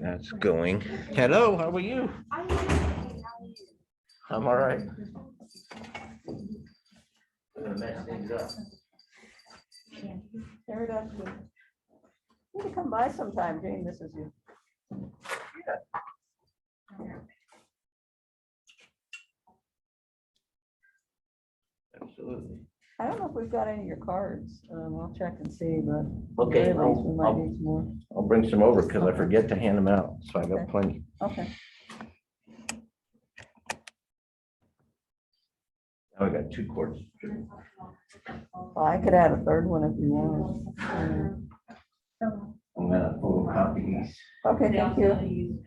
That's going. Hello, how are you? I'm all right. Pterodactyl. You need to come by sometime, Jane misses you. Absolutely. I don't know if we've got any of your cards. I'll check and see, but Okay, at least we might need some more. I'll bring some over because I forget to hand them out, so I got Okay. plenty. Okay. Now we got 2 quarts. Well, I could add a third one if you want. I'm gonna photocopy these. Okay, thank you.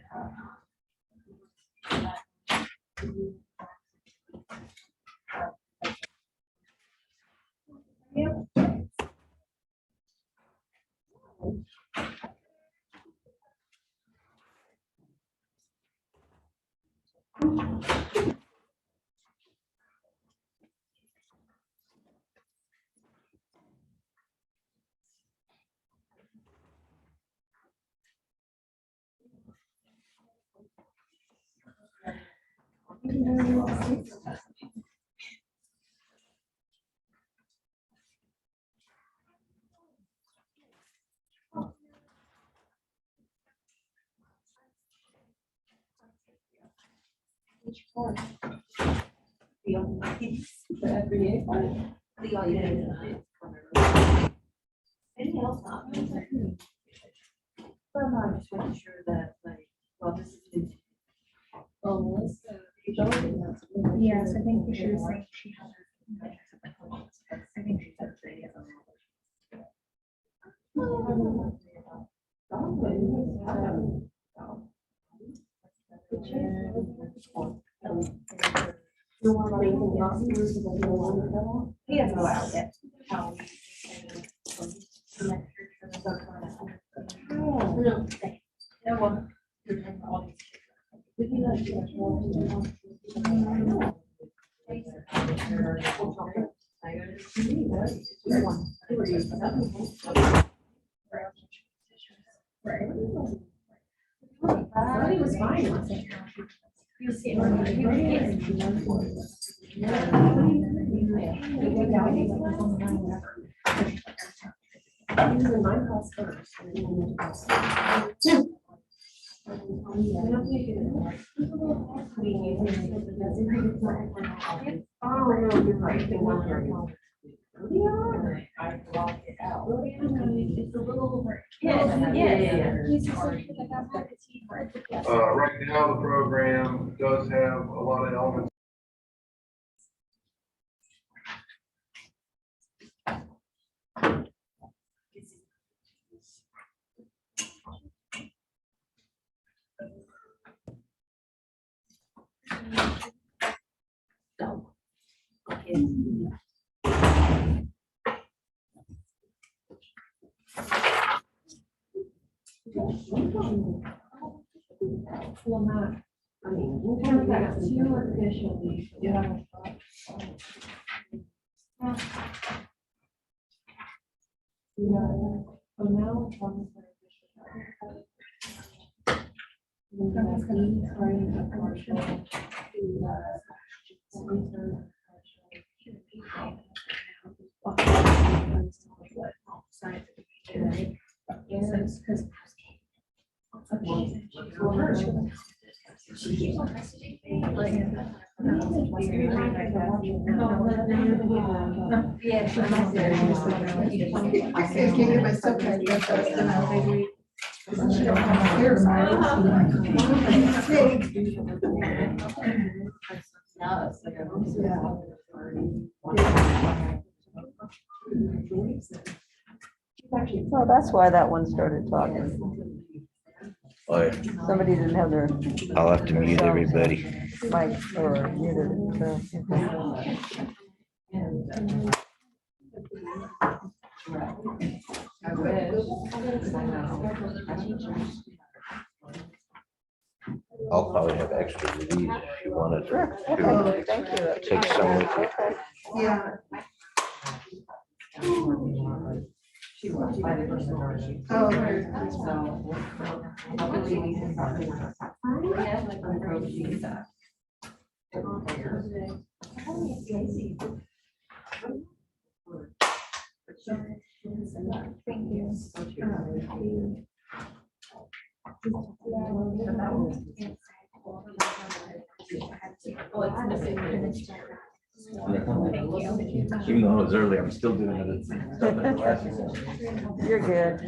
Anything else not? I'm just making sure that, like, well, this is. Yes, I think she was saying she had. I think she said she has. He hasn't go out yet. He was fine. He was getting ready. He was in my class first. Oh, no, you're right. They want your account. I blocked it out. It's a little. Yeah. Right now, the program does have a lot of elements. Well, not, I mean, we'll kind of got two officially. Yeah. So now it's on the yeah, she was there. I can't get myself like that fast enough. She don't have my hair Oh, that's why that one started talking. Oh, yeah. Somebody didn't have their I'll have to mute everybody. mic or muted it. I wish. I'll probably have extra of these if you wanted Sure, to. okay, thank you. Take some with you. Yeah. She was by the person already. Oh. So. Hopefully we can start doing that. Yeah, like on the road, she's, Thank you. Even though it was early, I'm still doing it. You're good.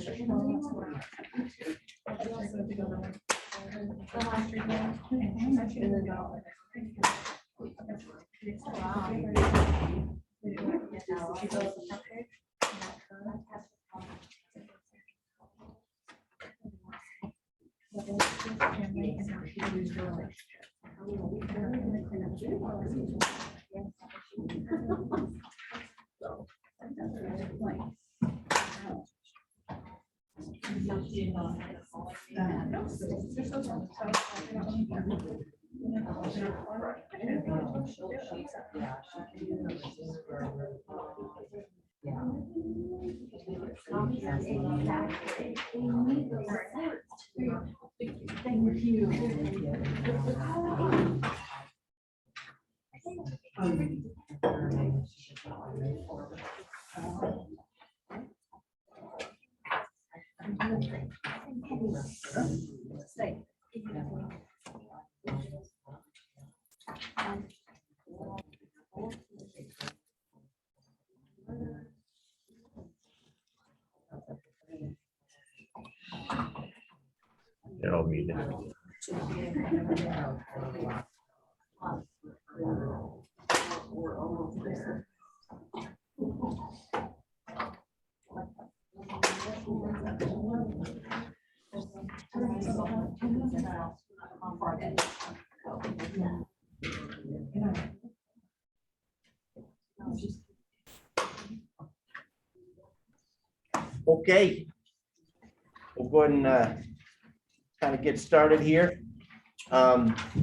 Thank you. They're all muted. We're almost there. How far that Okay. We'll go ahead and kind of get started here.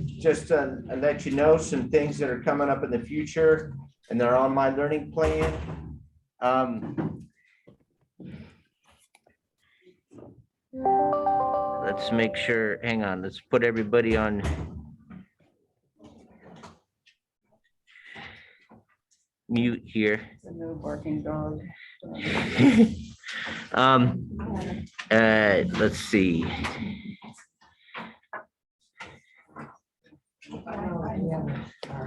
Just to let you know some things that are coming up in the future and they're on my learning plan. Let's make sure, hang on, let's put everybody on. Mute here. The new barking dog. Let's see.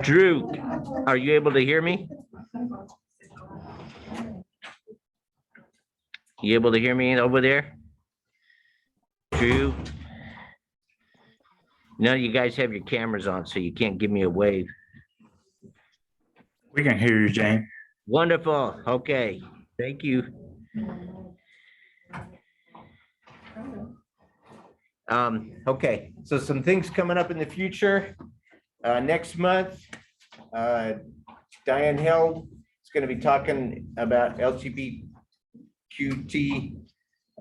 Drew, are you able to hear me? You able to hear me over there? Drew? None of you guys have your cameras on, so you can't give me a wave. We can hear you, Jane. Wonderful. Okay. Thank you. Okay, so some things coming up in the future. Next month, Diane Held is going to be talking about LGBTQT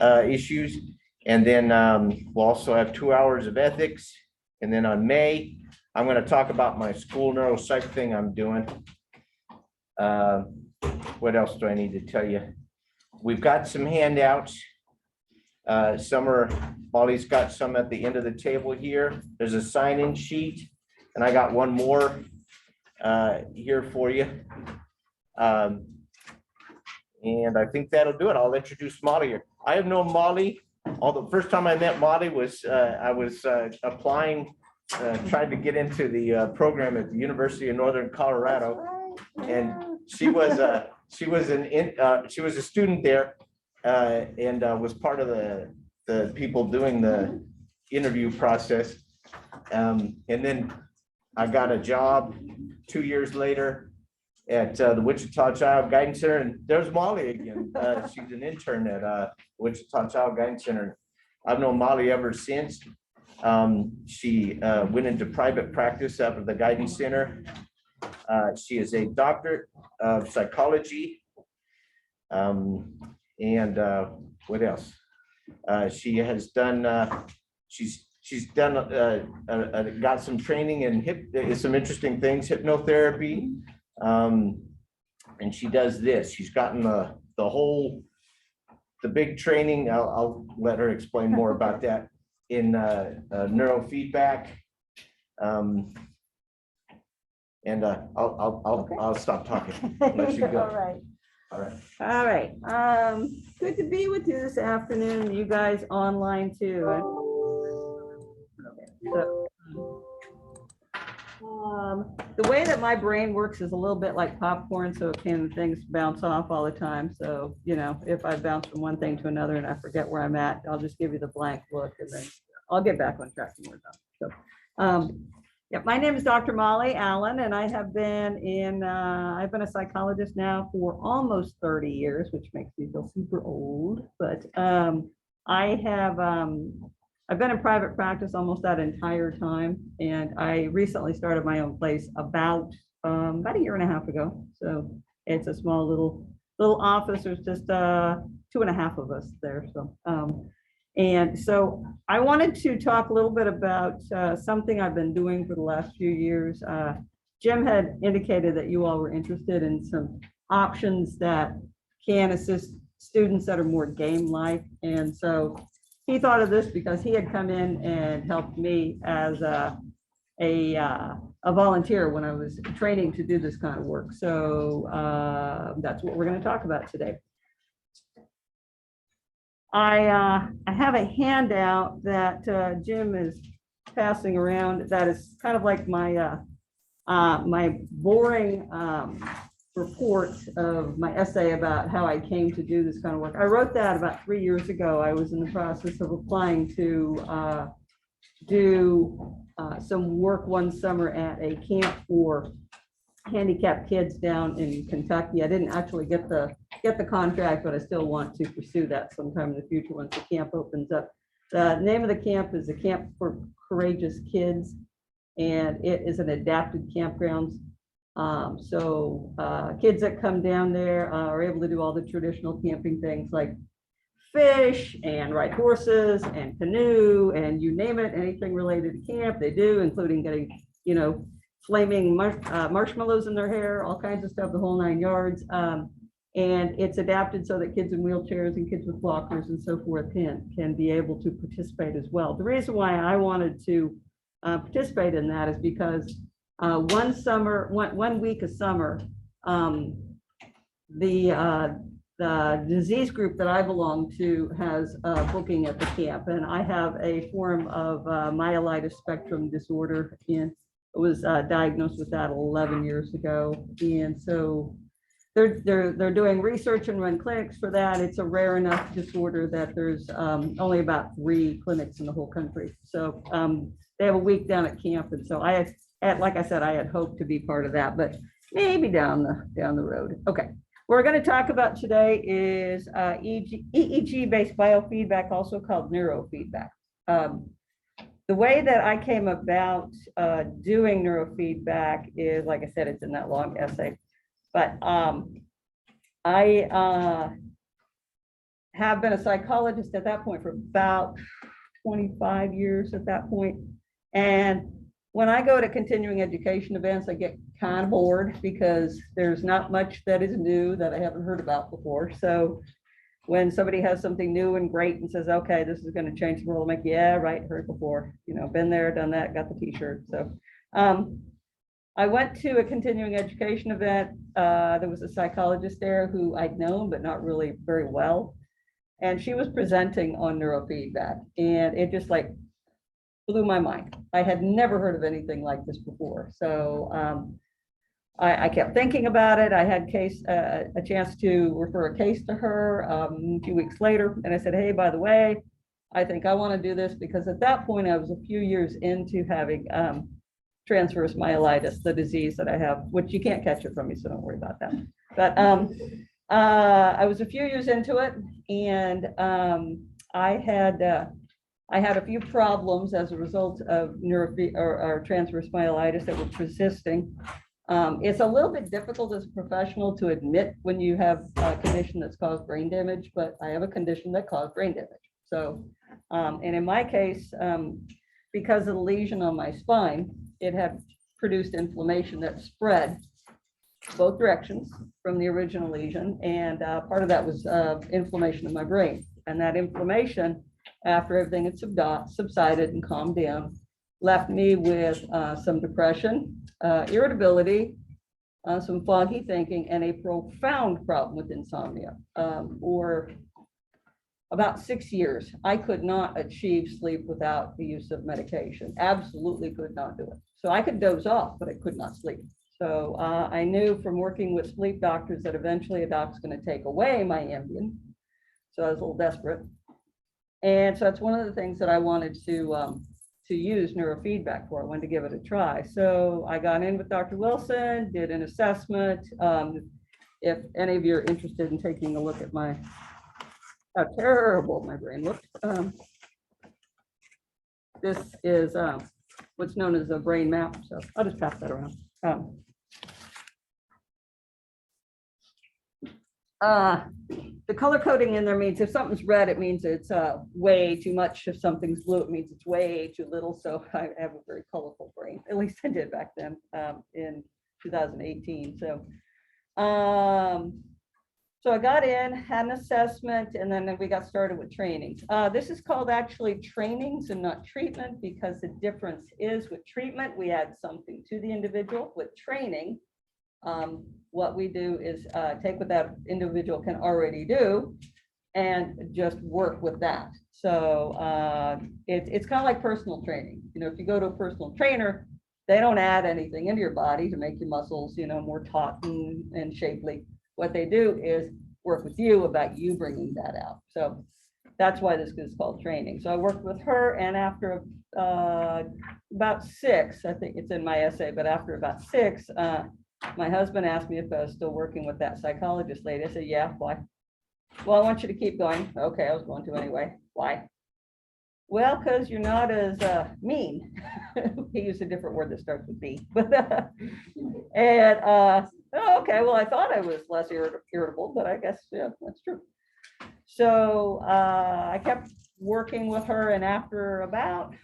issues. And then we'll also have 2 hours of ethics. And then on May, I'm going to talk about my school neuropsych thing I'm doing. What else do I need to tell you? We've got some handouts. Molly's got some at the end of the table here. There's a sign-in sheet, and I got one more here for you. And I think that'll do it. I'll introduce Molly here. I have known Molly, although the first time I met Molly was I was applying, trying to get into the program at the University of Northern Colorado, and she was a student there. And was part of the people doing the interview process. And then I got a job 2 years later at the Wichita Child Guidance Center, and there's Molly again. She's an intern at Wichita Child Guidance Center. I've known Molly ever since. She went into private practice after the Guidance Center. She is a doctorate of psychology. And what else? She has done, she's done, got some training in some interesting things, hypnotherapy. And she does this. She's gotten the whole the big training, I'll let her explain more about that in neurofeedback. And I'll stop talking. Let you go. All right. All right. All right, good to be with you this afternoon, you guys online too. Okay, so, the way that my brain works is a little bit like popcorn, so things bounce off all the time. So, you know, if I bounce from one thing to another and I forget where I'm at, I'll just give you the blank look and then I'll get back on track when we're done. So, yeah, my name is Dr. Molly Allen, and I have been I've been a psychologist now for almost 30 years, which makes me feel super old. But I've been in private practice almost that entire time, and I recently started my own place about a year and a half ago. So it's a small little office. There's just 2.5 of us there. So. And so I wanted to talk a little bit about something I've been doing for the last few years. Jim had indicated that you all were interested in some options that can assist students that are more game-like. And so he thought of this because he had come in and helped me as a volunteer when I was training to do this kind of work. So that's what we're going to talk about today. I have a handout that Jim is passing around that is kind of like my my boring report of my essay about how I came to do this kind of work. I wrote that about 3 years ago. I was in the process of applying to do some work one summer at a camp for handicapped kids down in Kentucky. I didn't actually get the contract, but I still want to pursue that sometime in the future once the camp opens up. The name of the camp is the Camp for Courageous Kids, and it is an adapted campground. So kids that come down there are able to do all the traditional camping things like fish and ride horses and canoe and you name it, anything related to camp, they do, including getting, you know, flaming marshmallows in their hair, all kinds of stuff, the whole 9 yards. And it's adapted so that kids in wheelchairs and kids with walkers and so forth can be able to participate as well. The reason why I wanted to participate in that is because one week of summer, the disease group that I belong to has booking at the camp, and I have a form of myelitis spectrum disorder, and I was diagnosed with that 11 years ago. And so they're doing research and run clinics for that. It's a rare enough disorder that there's only about 3 clinics in the whole country. So they have a week down at camp, and so I had, like I said, I had hoped to be part of that, but maybe down the road. Okay. What we're going to talk about today is EEG-based biofeedback, also called neurofeedback. The way that I came about doing neurofeedback is, like I said, it's in that long essay, but I have been a psychologist at that point for about 25 years at that point. And when I go to continuing education events, I get kind of bored because there's not much that is new that I haven't heard about before. So when somebody has something new and great and says, okay, this is going to change the world, I'm like, yeah, right, heard before, you know, been there, done that, got the t-shirt. So I went to a continuing education event. There was a psychologist there who I'd known, but not really very well. And she was presenting on neurofeedback, and it just like blew my mind. I had never heard of anything like this before. So I kept thinking about it. I had a chance to refer a case to her a few weeks later. And I said, hey, by the way, I think I want to do this, because at that point I was a few years into having transverse myelitis, the disease that I have, which you can't catch it from me, so don't worry about that. But I was a few years into it, and I had a few problems as a result of transverse myelitis that were persisting. It's a little bit difficult as a professional to admit when you have a condition that's caused brain damage, but I have a condition that caused brain damage. So, and in my case, because of the lesion on my spine, it had produced inflammation that spread both directions from the original lesion. And part of that was inflammation of my brain. And that inflammation, after everything had subsided and calmed down, left me with some depression, irritability, some foggy thinking, and a profound problem with insomnia. For about 6 years, I could not achieve sleep without the use of medication. Absolutely could not do it. So I could doze off, but I could not sleep. So I knew from working with sleep doctors that eventually a doc's going to take away my Ambien. So I was a little desperate. And so that's one of the things that I wanted to use neurofeedback for. I wanted to give it a try. So I got in with Dr. Wilson, did an assessment. If any of you are interested in taking a look at how terrible my brain looked. This is what's known as a brain map. So I'll just pass that around. The color coding in there means if something's red, it means it's way too much. If something's blue, it means it's way too little. So I have a very colorful brain, at least I did back then in 2018. So I got in, had an assessment, and then we got started with trainings. This is called actually trainings and not treatment, because the difference is with treatment, we add something to the individual. With training, what we do is take what that individual can already do and just work with that. So it's kind of like personal training. You know, if you go to a personal trainer, they don't add anything into your body to make your muscles, you know, more taut and shapely. What they do is work with you about you bringing that out. So that's why this is called training. So I worked with her, and after about 6, I think it's in my essay, but after about 6, my husband asked me if I was still working with that psychologist lady. I said, yeah, why? Well, I want you to keep going. Okay, I was going to anyway. Why? Well, because you're not as mean. He used a different word that starts with B. And okay, well, I thought I was less irritable, but I guess, yeah, that's true. So I kept working with her, and after about,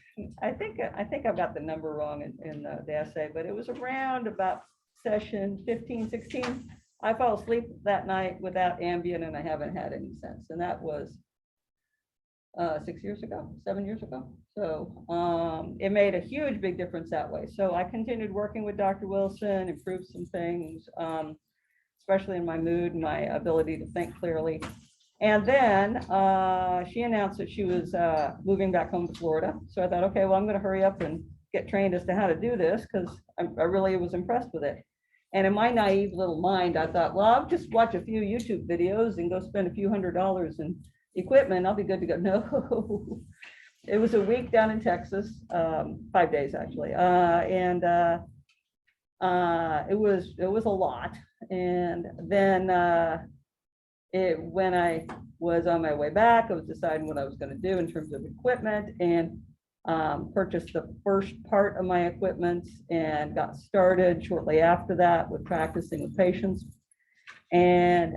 I think I've got the number wrong in the essay, but it was around about session 15, 16, I fell asleep that night without Ambien, and I haven't had any since. And that was 6 years ago, 7 years ago. So it made a huge, big difference that way. So I continued working with Dr. Wilson, improved some things, especially in my mood and my ability to think clearly. And then she announced that she was moving back home to Florida. So I thought, okay, well, I'm going to hurry up and get trained as to how to do this, because I really was impressed with it. And in my naive little mind, I thought, well, I'll just watch a few YouTube videos and go spend a few $100s in equipment. I'll be good to go. No, it was a week down in Texas, 5 days actually. And it was a lot. And then when I was on my way back, I was deciding what I was going to do in terms of equipment, and purchased the first part of my equipment and got started shortly after that with practicing with patients. And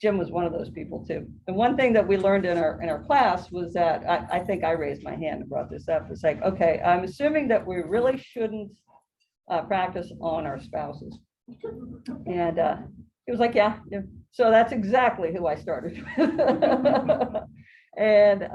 Jim was one of those people too. And one thing that we learned in our class was that I think I raised my hand and brought this up. It's like, okay, I'm assuming that we really shouldn't practice on our spouses. And he was like, yeah. So that's exactly who I started with. And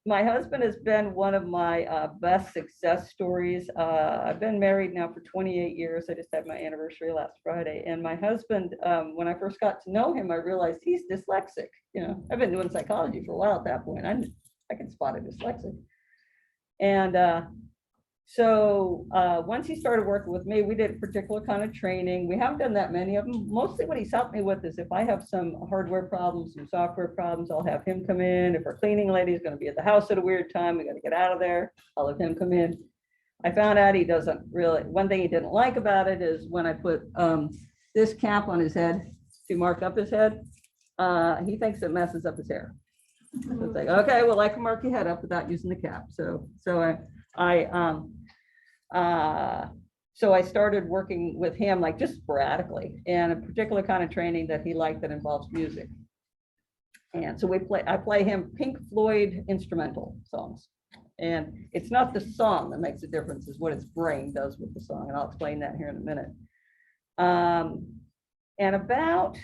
my husband has been one of my best success stories. I've been married now for 28 years. I just had my anniversary last Friday. And my husband, when I first got to know him, I realized he's dyslexic. You know, I've been doing psychology for a while at that point. I can spot a dyslexic. And so once he started working with me, we did a particular kind of training. We haven't done that many of them. Mostly what he's helped me with is if I have some hardware problems, some software problems, I'll have him come in. If our cleaning lady is going to be at the house at a weird time, we got to get out of there, I'll have him come in. I found out he doesn't really, one thing he didn't like about it is when I put this cap on his head to mark up his head, he thinks it messes up his hair. So it's like, okay, well, I can mark your head up without using the cap. So I started working with him like just sporadically, and a particular kind of training that he liked that involves music. And so I play him Pink Floyd instrumental songs. And it's not the song that makes a difference, it's what his brain does with the song. And I'll explain that here in a minute. And about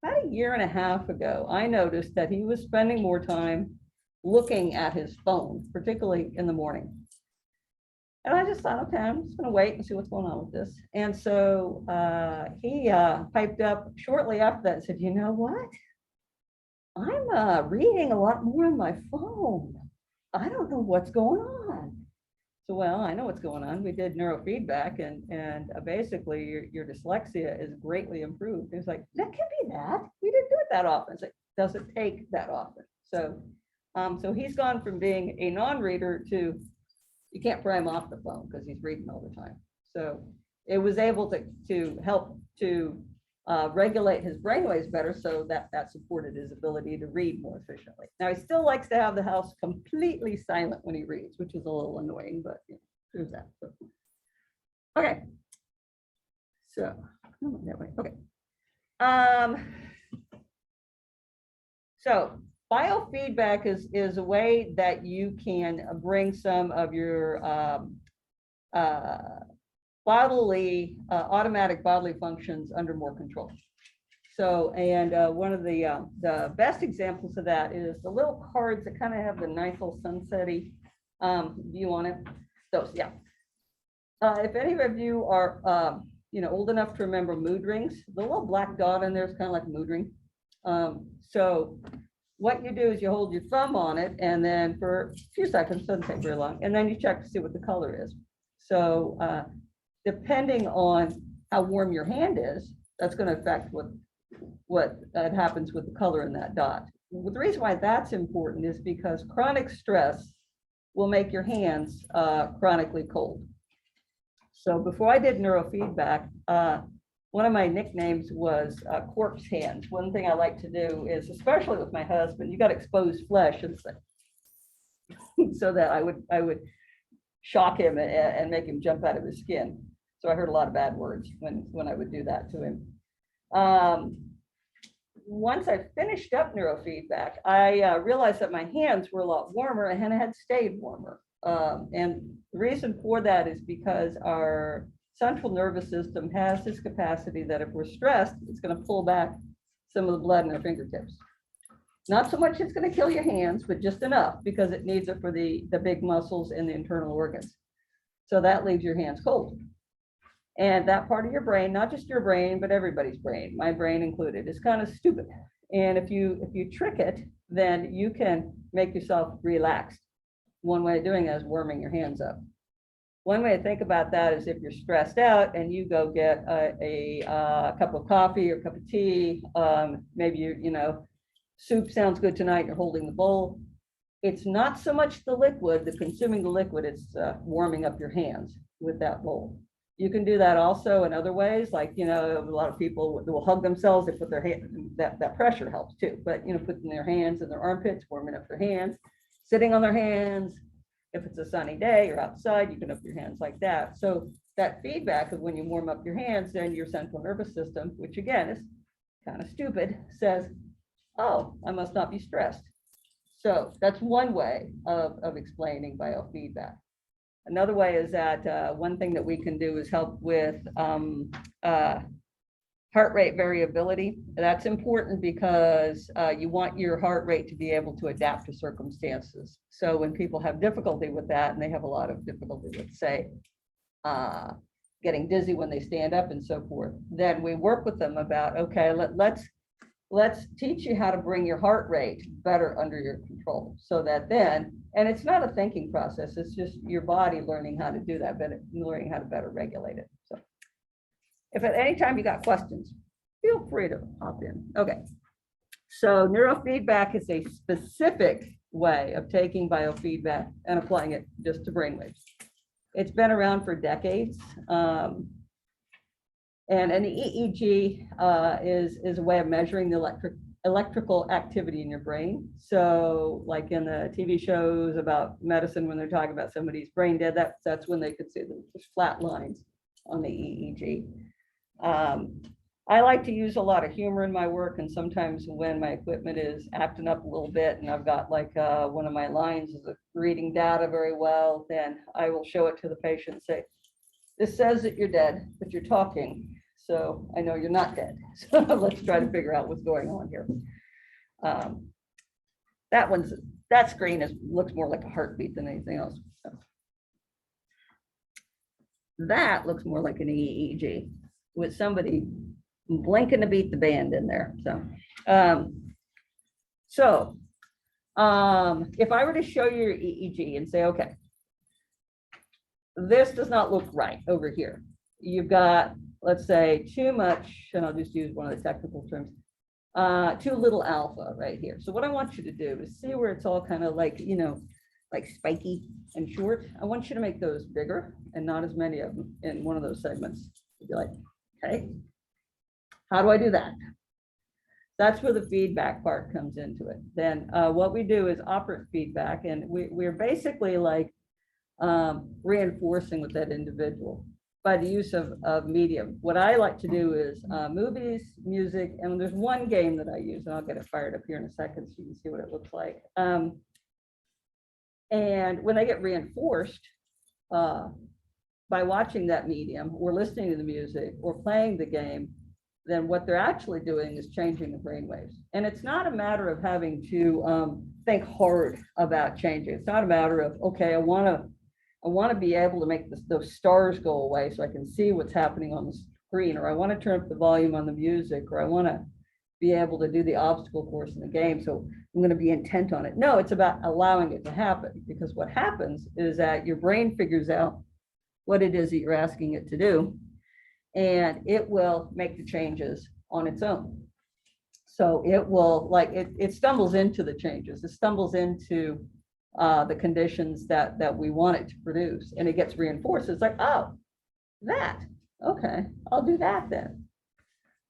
a year and a half ago, I noticed that he was spending more time looking at his phone, particularly in the morning. And I just thought, okay, I'm just gonna wait and see what's going on with this. And so he piped up shortly after that and said, you know what? I'm reading a lot more on my phone. I don't know what's going on. So, well, I know what's going on. We did neurofeedback and basically your dyslexia is greatly improved. It's like, that can't be that. We didn't do it that often. It's like, doesn't take that often. So, so he's gone from being a non-reader to, you can't pry him off the phone because he's reading all the time. So it was able to help to regulate his brainwaves better, so that supported his ability to read more efficiently. Now, he still likes to have the house completely silent when he reads, which is a little annoying, but you know, there's that. So, okay. So, that way. Okay. So biofeedback is a way that you can bring some of your automatic bodily functions under more control. So, and one of the best examples of that is the little cards that kind of have the nice little sunsetty view on it. Those, yeah. If any of you are, old enough to remember mood rings, the little black dot in there is kind of like a mood ring. So what you do is you hold your thumb on it, and then for a few seconds, doesn't take very long, and then you check to see what the color is. So depending on how warm your hand is, that's going to affect what happens with the color in that dot. Well, the reason why that's important is because chronic stress will make your hands chronically cold. So before I did neurofeedback, one of my nicknames was corpse hands. One thing I like to do is, especially with my husband, you got exposed flesh, and so that I would shock him and make him jump out of his skin. So I heard a lot of bad words when I would do that to him. Once I finished up neurofeedback, I realized that my hands were a lot warmer and had stayed warmer. And the reason for that is because our central nervous system has this capacity that if we're stressed, it's going to pull back some of the blood in our fingertips. Not so much it's going to kill your hands, but just enough because it needs it for the big muscles and the internal organs. So that leaves your hands cold. And that part of your brain, not just your brain, but everybody's brain, my brain included, is kind of stupid. And if you trick it, then you can make yourself relaxed. One way of doing that is warming your hands up. One way to think about that is if you're stressed out and you go get a cup of coffee or a cup of tea, maybe soup sounds good tonight, you're holding the bowl. It's not so much the liquid, the consuming the liquid, it's warming up your hands with that bowl. You can do that also in other ways, like, a lot of people will hug themselves, they put their hand, that pressure helps too, but, putting their hands in their armpits, warming up their hands, sitting on their hands. If it's a sunny day or outside, you can open your hands like that. So that feedback of when you warm up your hands, then your central nervous system, which again is kind of stupid, says, oh, I must not be stressed. So that's one way of explaining biofeedback. Another way is that one thing that we can do is help with heart rate variability. That's important because you want your heart rate to be able to adapt to circumstances. So when people have difficulty with that, and they have a lot of difficulty with, say, getting dizzy when they stand up and so forth, then we work with them about, okay, let's teach you how to bring your heart rate better under your control, so that then, and it's not a thinking process, it's just your body learning how to do that, but learning how to better regulate it. So if at any time you got questions, feel free to hop in. Okay, so neurofeedback is a specific way of taking biofeedback and applying it just to brainwaves. It's been around for decades. And an EEG is a way of measuring the electrical activity in your brain. So like in the TV shows about medicine, when they're talking about somebody's brain dead, that's when they could see the flat lines on the EEG. I like to use a lot of humor in my work, and sometimes when my equipment is acting up a little bit and I've got like one of my lines is reading data very well, then I will show it to the patient and say, this says that you're dead, but you're talking. So I know you're not dead. So let's try to figure out what's going on here. That screen looks more like a heartbeat than anything else. That looks more like an EEG with somebody blinking to beat the band in there. So if I were to show you your EEG and say, okay, this does not look right over here. You've got, let's say, too much, and I'll just use one of the technical terms, too little alpha right here. So what I want you to do is see where it's all kind of like, you know, like spiky and short. I want you to make those bigger and not as many of them in one of those segments. You'd be like, okay, how do I do that? That's where the feedback part comes into it. Then what we do is operant feedback, and we're basically like reinforcing with that individual by the use of medium. What I like to do is movies, music, and there's one game that I use, and I'll get it fired up here in a second so you can see what it looks like. And when they get reinforced by watching that medium or listening to the music or playing the game, then what they're actually doing is changing the brainwaves. And it's not a matter of having to think hard about changing. It's not a matter of, okay, I want to be able to make those stars go away so I can see what's happening on the screen, or I want to turn up the volume on the music, or I want to be able to do the obstacle course in the game. So I'm going to be intent on it. No, it's about allowing it to happen, because what happens is that your brain figures out what it is that you're asking it to do, and it will make the changes on its own. So it will, like, it stumbles into the changes. It stumbles into the conditions that we want it to produce, and it gets reinforced. It's like, oh, that, okay, I'll do that then.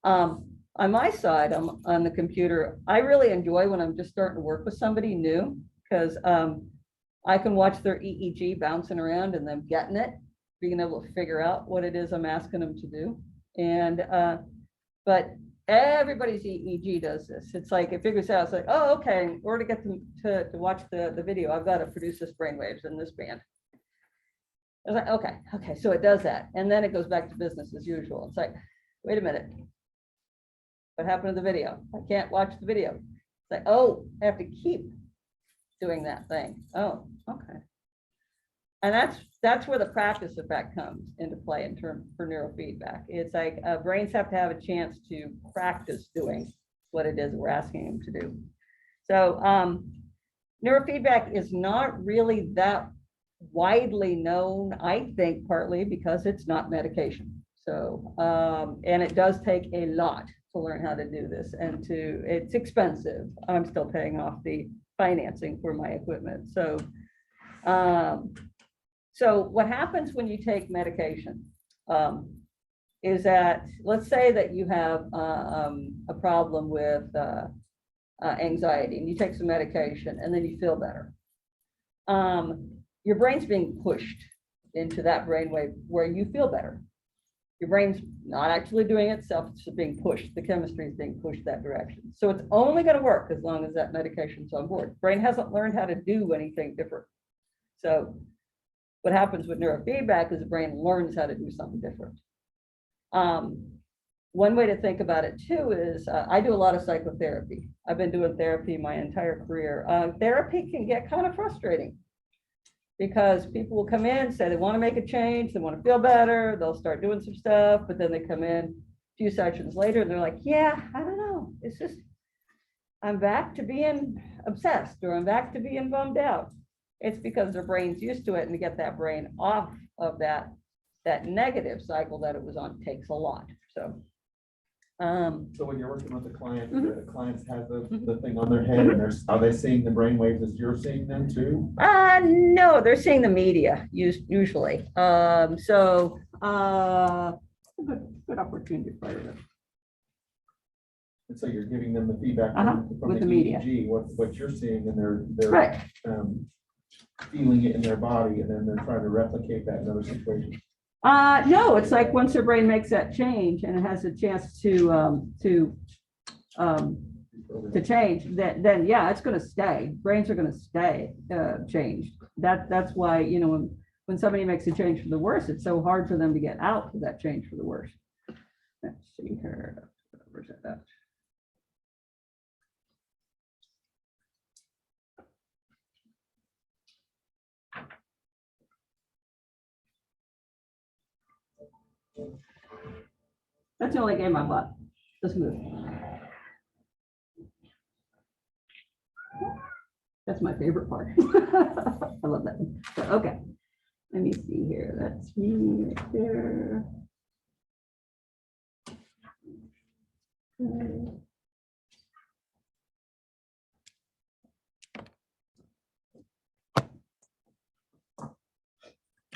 On my side, I'm on the computer. I really enjoy when I'm just starting to work with somebody new, because I can watch their EEG bouncing around and them getting it, being able to figure out what it is I'm asking them to do. And but everybody's EEG does this. It's like it figures out, it's like, oh, okay, in order to get them to watch the video, I've got to produce this brainwaves in this band. I was like, okay, so it does that. And then it goes back to business as usual. It's like, wait a minute. What happened to the video? I can't watch the video. It's like, oh, I have to keep doing that thing. Oh, okay. And that's where the practice effect comes into play in terms for neurofeedback. It's like brains have to have a chance to practice doing what it is we're asking them to do. So neurofeedback is not really that widely known, I think, partly because it's not medication. So and it does take a lot to learn how to do this, and it's expensive. I'm still paying off the financing for my equipment. So so what happens when you take medication is that, let's say that you have a problem with anxiety, and you take some medication and then you feel better. Your brain's being pushed into that brainwave where you feel better. Your brain's not actually doing it itself, it's being pushed. The chemistry is being pushed that direction. So it's only going to work as long as that medication's on board. Brain hasn't learned how to do anything different. So what happens with neurofeedback is the brain learns how to do something different. One way to think about it too is I do a lot of psychotherapy. I've been doing therapy my entire career. Therapy can get kind of frustrating because people will come in, say they want to make a change, they want to feel better, they'll start doing some stuff, but then they come in a few sessions later and they're like, yeah, I don't know, it's just, I'm back to being obsessed, or I'm back to being bummed out. It's because their brain's used to it, and to get that brain off of that negative cycle that it was on takes a lot. So so when you're working with a client, the clients have the thing on their head, and are they seeing the brain waves as you're seeing them too? no, they're seeing the media usually. So good opportunity for it. And so you're giving them the feedback from with the the media. EEG, what you're seeing, and they're Right. feeling it in their body, and then they're trying to replicate that in other situations. No, it's like once their brain makes that change and it has a chance to change, then yeah, it's going to stay. Brains are going to stay changed. That's why, you know, when somebody makes a change for the worse, it's so hard for them to get out of that change for the worse. Yeah. see here. Where's that at? That's the only game I bought. Let's move. That's my favorite part. I love that one. So, okay, let me see here. That's me right there.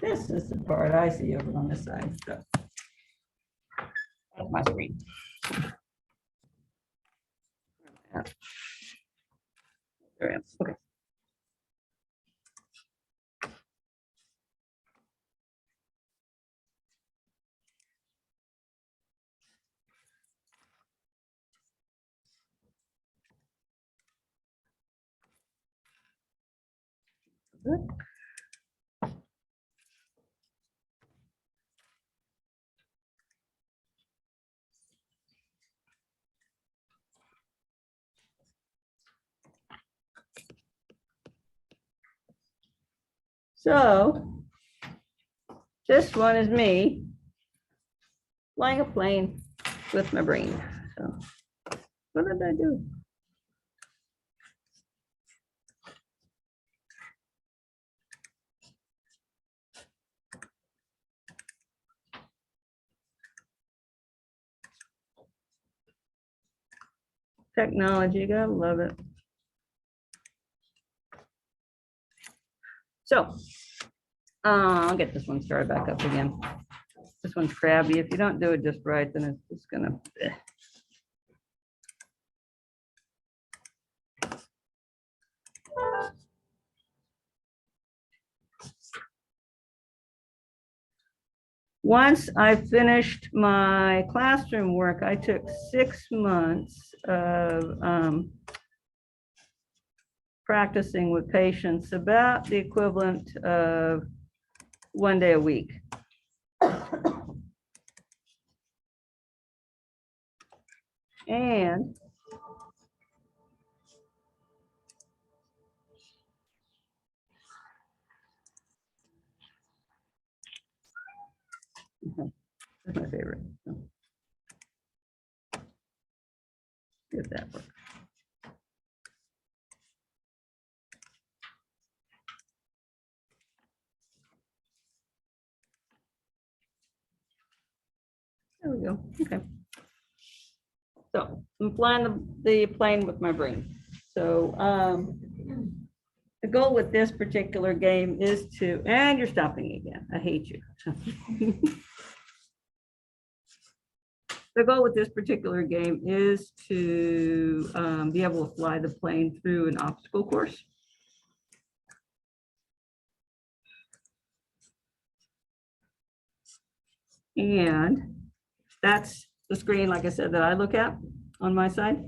This is the part I see over on this side. So that's my screen. There I am. Okay. Good. So this one is me flying a plane with my brain. So what did I do? Technology, you gotta love it. So I'll get this one started back up again. This one's crabby. If you don't do it just right, then it's just gonna. Once I finished my classroom work, I took 6 months of practicing with patients, about the equivalent of 1 day a week. And that's my favorite. If that works. There we go. Okay. So I'm flying the plane with my brain. So the goal with this particular game is to, and you're stopping again. I hate you. The goal with this particular game is to be able to fly the plane through an obstacle course. And that's the screen, like I said, that I look at on my side.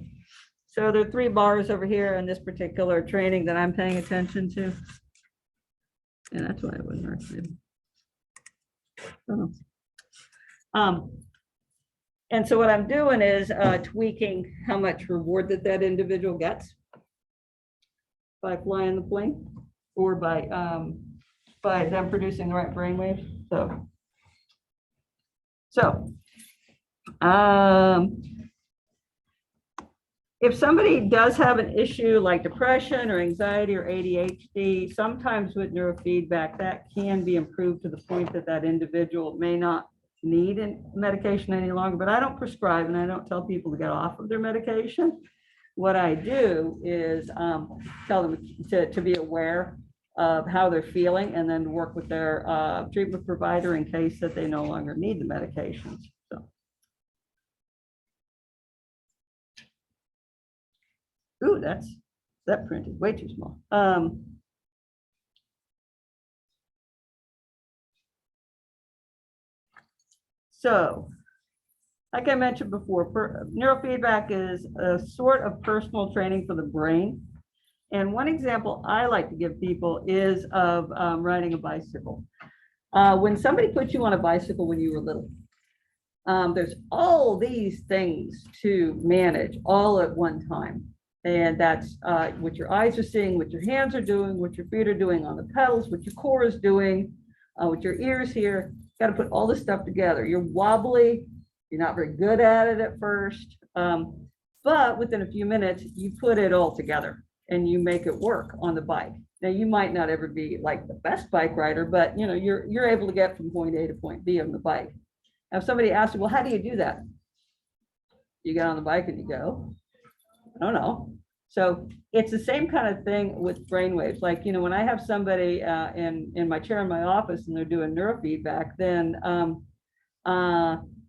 So there are 3 bars over here in this particular training that I'm paying attention to. And that's why it wouldn't work. And so what I'm doing is tweaking how much reward that individual gets by flying the plane, or by them producing the right brainwaves. So if somebody does have an issue like depression or anxiety or ADHD, sometimes with neurofeedback, that can be improved to the point that that individual may not need medication any longer. But I don't prescribe, and I don't tell people to get off of their medication. What I do is tell them to be aware of how they're feeling, and then work with their treatment provider in case that they no longer need the medications. So. Ooh, that printed way too small. So, like I mentioned before, neurofeedback is a sort of personal training for the brain. And one example I like to give people is of riding a bicycle. When somebody put you on a bicycle when you were little, There's all these things to manage all at one time. And that's what your eyes are seeing, what your hands are doing, what your feet are doing on the pedals, what your core is doing, what your ears hear. Got to put all this stuff together. You're wobbly. You're not very good at it at first. But within a few minutes, you put it all together and you make it work on the bike. Now, you might not ever be like the best bike rider, but you're able to get from point A to point B on the bike. Now, if somebody asks you, well, how do you do that? You get on the bike and you go, I don't know. So it's the same kind of thing with brainwaves. Like, when I have somebody in my chair in my office and they're doing neurofeedback, then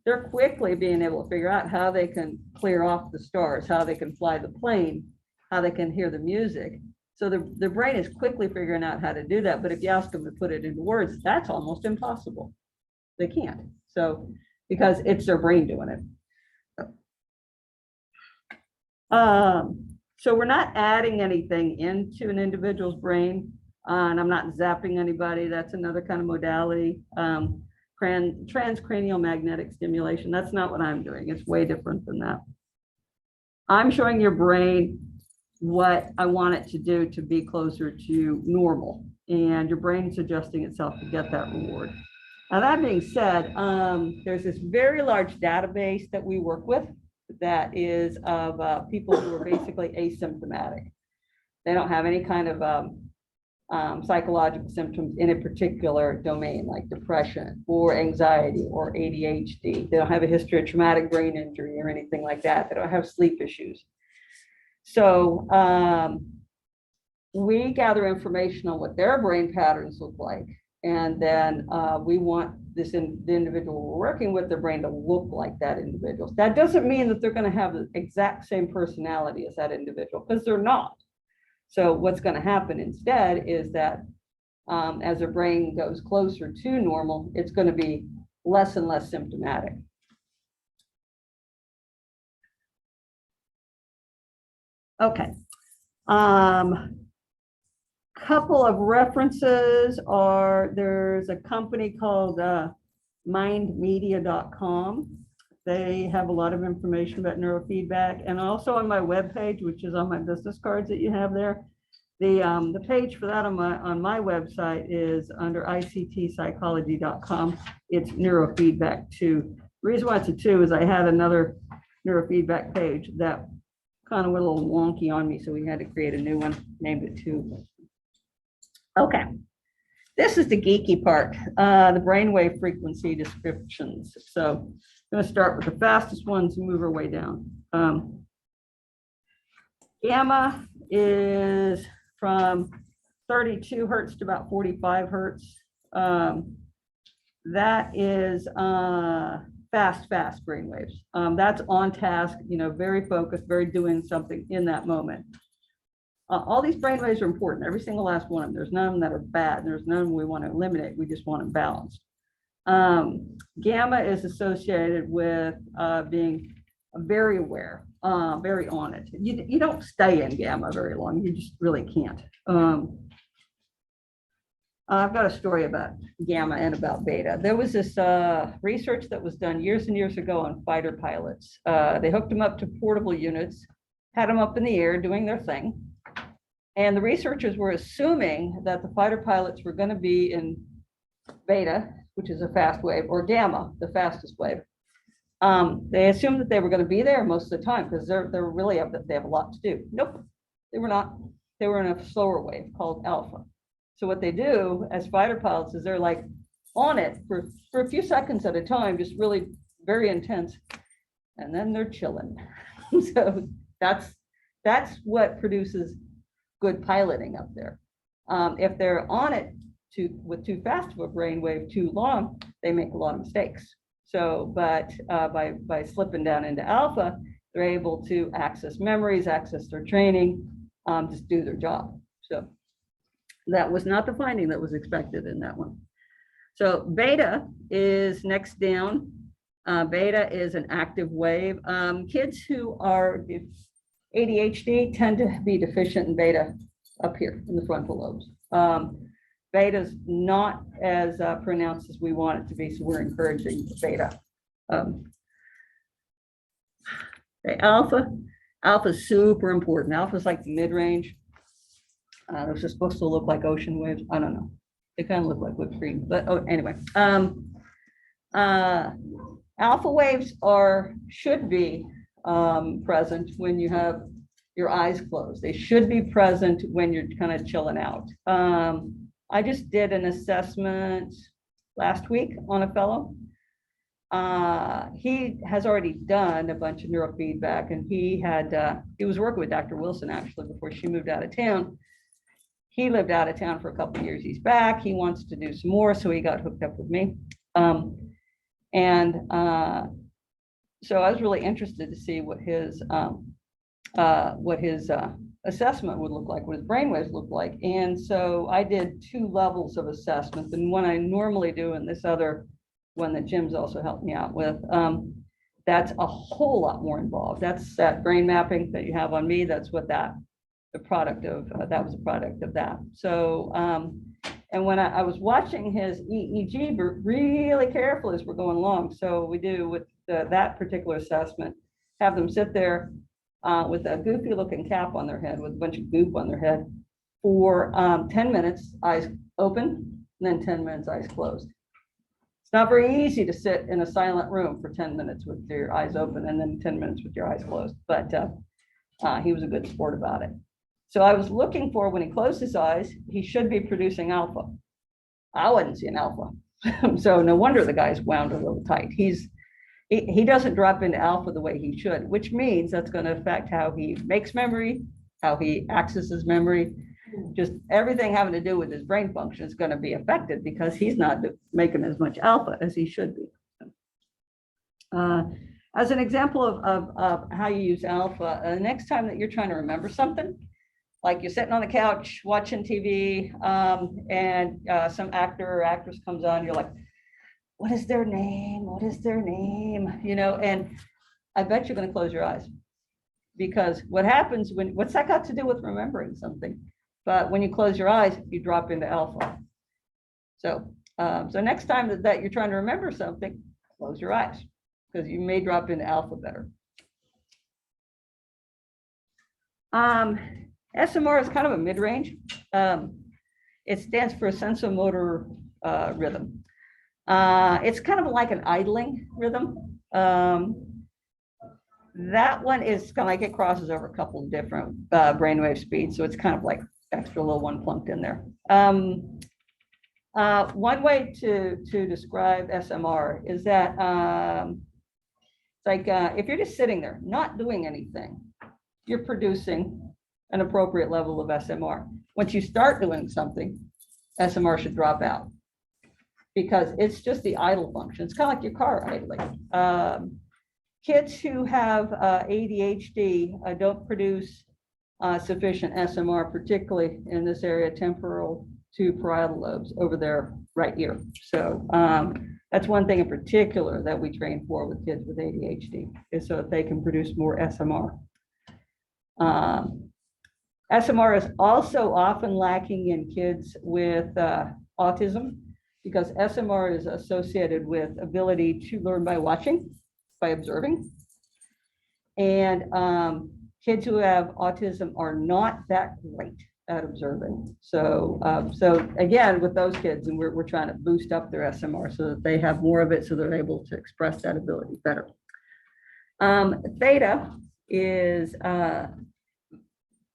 they're quickly being able to figure out how they can clear off the stars, how they can fly the plane, how they can hear the music. So the brain is quickly figuring out how to do that. But if you ask them to put it into words, that's almost impossible. They can't. So because it's their brain doing it. So we're not adding anything into an individual's brain, and I'm not zapping anybody. That's another kind of modality. Transcranial magnetic stimulation. That's not what I'm doing. It's way different than that. I'm showing your brain what I want it to do to be closer to normal, and your brain's adjusting itself to get that reward. Now, that being said, there's this very large database that we work with that is of people who are basically asymptomatic. They don't have any kind of psychological symptoms in a particular domain, like depression or anxiety or ADHD. They don't have a history of traumatic brain injury or anything like that. They don't have sleep issues. So we gather information on what their brain patterns look like. And then we want the individual we're working with, their brain to look like that individual. That doesn't mean that they're going to have the exact same personality as that individual, because they're not. So what's going to happen instead is that as their brain goes closer to normal, it's going to be less and less symptomatic. Okay. Couple of references are, there's a company called mindmedia.com. They have a lot of information about neurofeedback, and also on my webpage, which is on my business cards that you have there. The page for that on my website is under ictpsychology.com. It's neurofeedback 2. The reason why it's a 2 is I had another neurofeedback page that kind of went a little wonky on me, so we had to create a new one, named it 2. Okay, this is the geeky part, the brainwave frequency descriptions. So I'm going to start with the fastest ones and move our way down. Gamma is from 32 hertz to about 45 hertz. That is fast brainwaves. That's on task, very focused, very doing something in that moment. All these brainwaves are important, every single last one of them. There's none of them that are bad. There's none we want to eliminate. We just want them balanced. Gamma is associated with being very aware, very on it. You don't stay in gamma very long. You just really can't. I've got a story about gamma and about beta. There was this research that was done years and years ago on fighter pilots. They hooked them up to portable units, had them up in the air doing their thing. And the researchers were assuming that the fighter pilots were going to be in beta, which is a fast wave, or gamma, the fastest wave. They assumed that they were going to be there most of the time because they have a lot to do. Nope, they were not. They were in a slower wave called alpha. So what they do as fighter pilots is they're like on it for a few seconds at a time, just really very intense, and then they're chilling. So that's what produces good piloting up there. If they're on it with too fast of a brainwave too long, they make a lot of mistakes. So, but by slipping down into alpha, they're able to access memories, access their training, just do their job. So that was not the finding that was expected in that one. So beta is next down. Beta is an active wave. Kids who are ADHD tend to be deficient in beta up here in the frontal lobes. Beta is not as pronounced as we want it to be, so we're encouraging beta. The alpha is super important. Alpha is like the mid-range. Those are supposed to look like ocean waves. I don't know. They kind of look like whipped cream, but oh, anyway. Alpha waves should be present when you have your eyes closed. They should be present when you're kind of chilling out. I just did an assessment last week on a fellow. He has already done a bunch of neurofeedback, and he was working with Dr. Wilson actually before she moved out of town. He lived out of town for a couple of years. He's back. He wants to do some more, so he got hooked up with me. So I was really interested to see what his assessment would look like, what his brainwaves look like. And so I did 2 levels of assessment, and one I normally do, and this other one that Jim's also helped me out with. That's a whole lot more involved. That's that brain mapping that you have on me. That's what that was a product of that. So, and when I was watching his EEG really carefully as we're going along, so we do with that particular assessment, have them sit there with a goofy looking cap on their head with a bunch of goop on their head for 10 minutes, eyes open, and then 10 minutes, eyes closed. It's not very easy to sit in a silent room for 10 minutes with your eyes open and then 10 minutes with your eyes closed, but he was a good sport about it. So I was looking for, when he closed his eyes, he should be producing alpha. I wasn't seeing alpha. So no wonder the guy's wound a little tight. He doesn't drop into alpha the way he should, which means that's going to affect how he makes memory, how he accesses memory. Just everything having to do with his brain function is going to be affected because he's not making as much alpha as he should be. As an example of how you use alpha, the next time that you're trying to remember something, like you're sitting on the couch watching TV, and some actor or actress comes on, you're like, what is their name? What is their name? You know, and I bet you're going to close your eyes, because what happens what's that got to do with remembering something? But when you close your eyes, you drop into alpha. So, so next time that you're trying to remember something, close your eyes, because you may drop into alpha better. SMR is kind of a mid-range. It stands for sensomotor rhythm. It's kind of like an idling rhythm. That one is kind of like it crosses over a couple of different brainwave speeds, so it's kind of like extra little one plunked in there. One way to describe SMR is that it's like if you're just sitting there not doing anything, you're producing an appropriate level of SMR. Once you start doing something, SMR should drop out, because it's just the idle function. It's kind of like your car idling. Kids who have ADHD don't produce sufficient SMR, particularly in this area, temporal to parietal lobes over their right ear. So that's one thing in particular that we train for with kids with ADHD, is so that they can produce more SMR. SMR is also often lacking in kids with autism, because SMR is associated with ability to learn by watching, by observing. And kids who have autism are not that great at observing. So, so again, with those kids, and we're trying to boost up their SMR so that they have more of it, so they're able to express that ability better. Theta is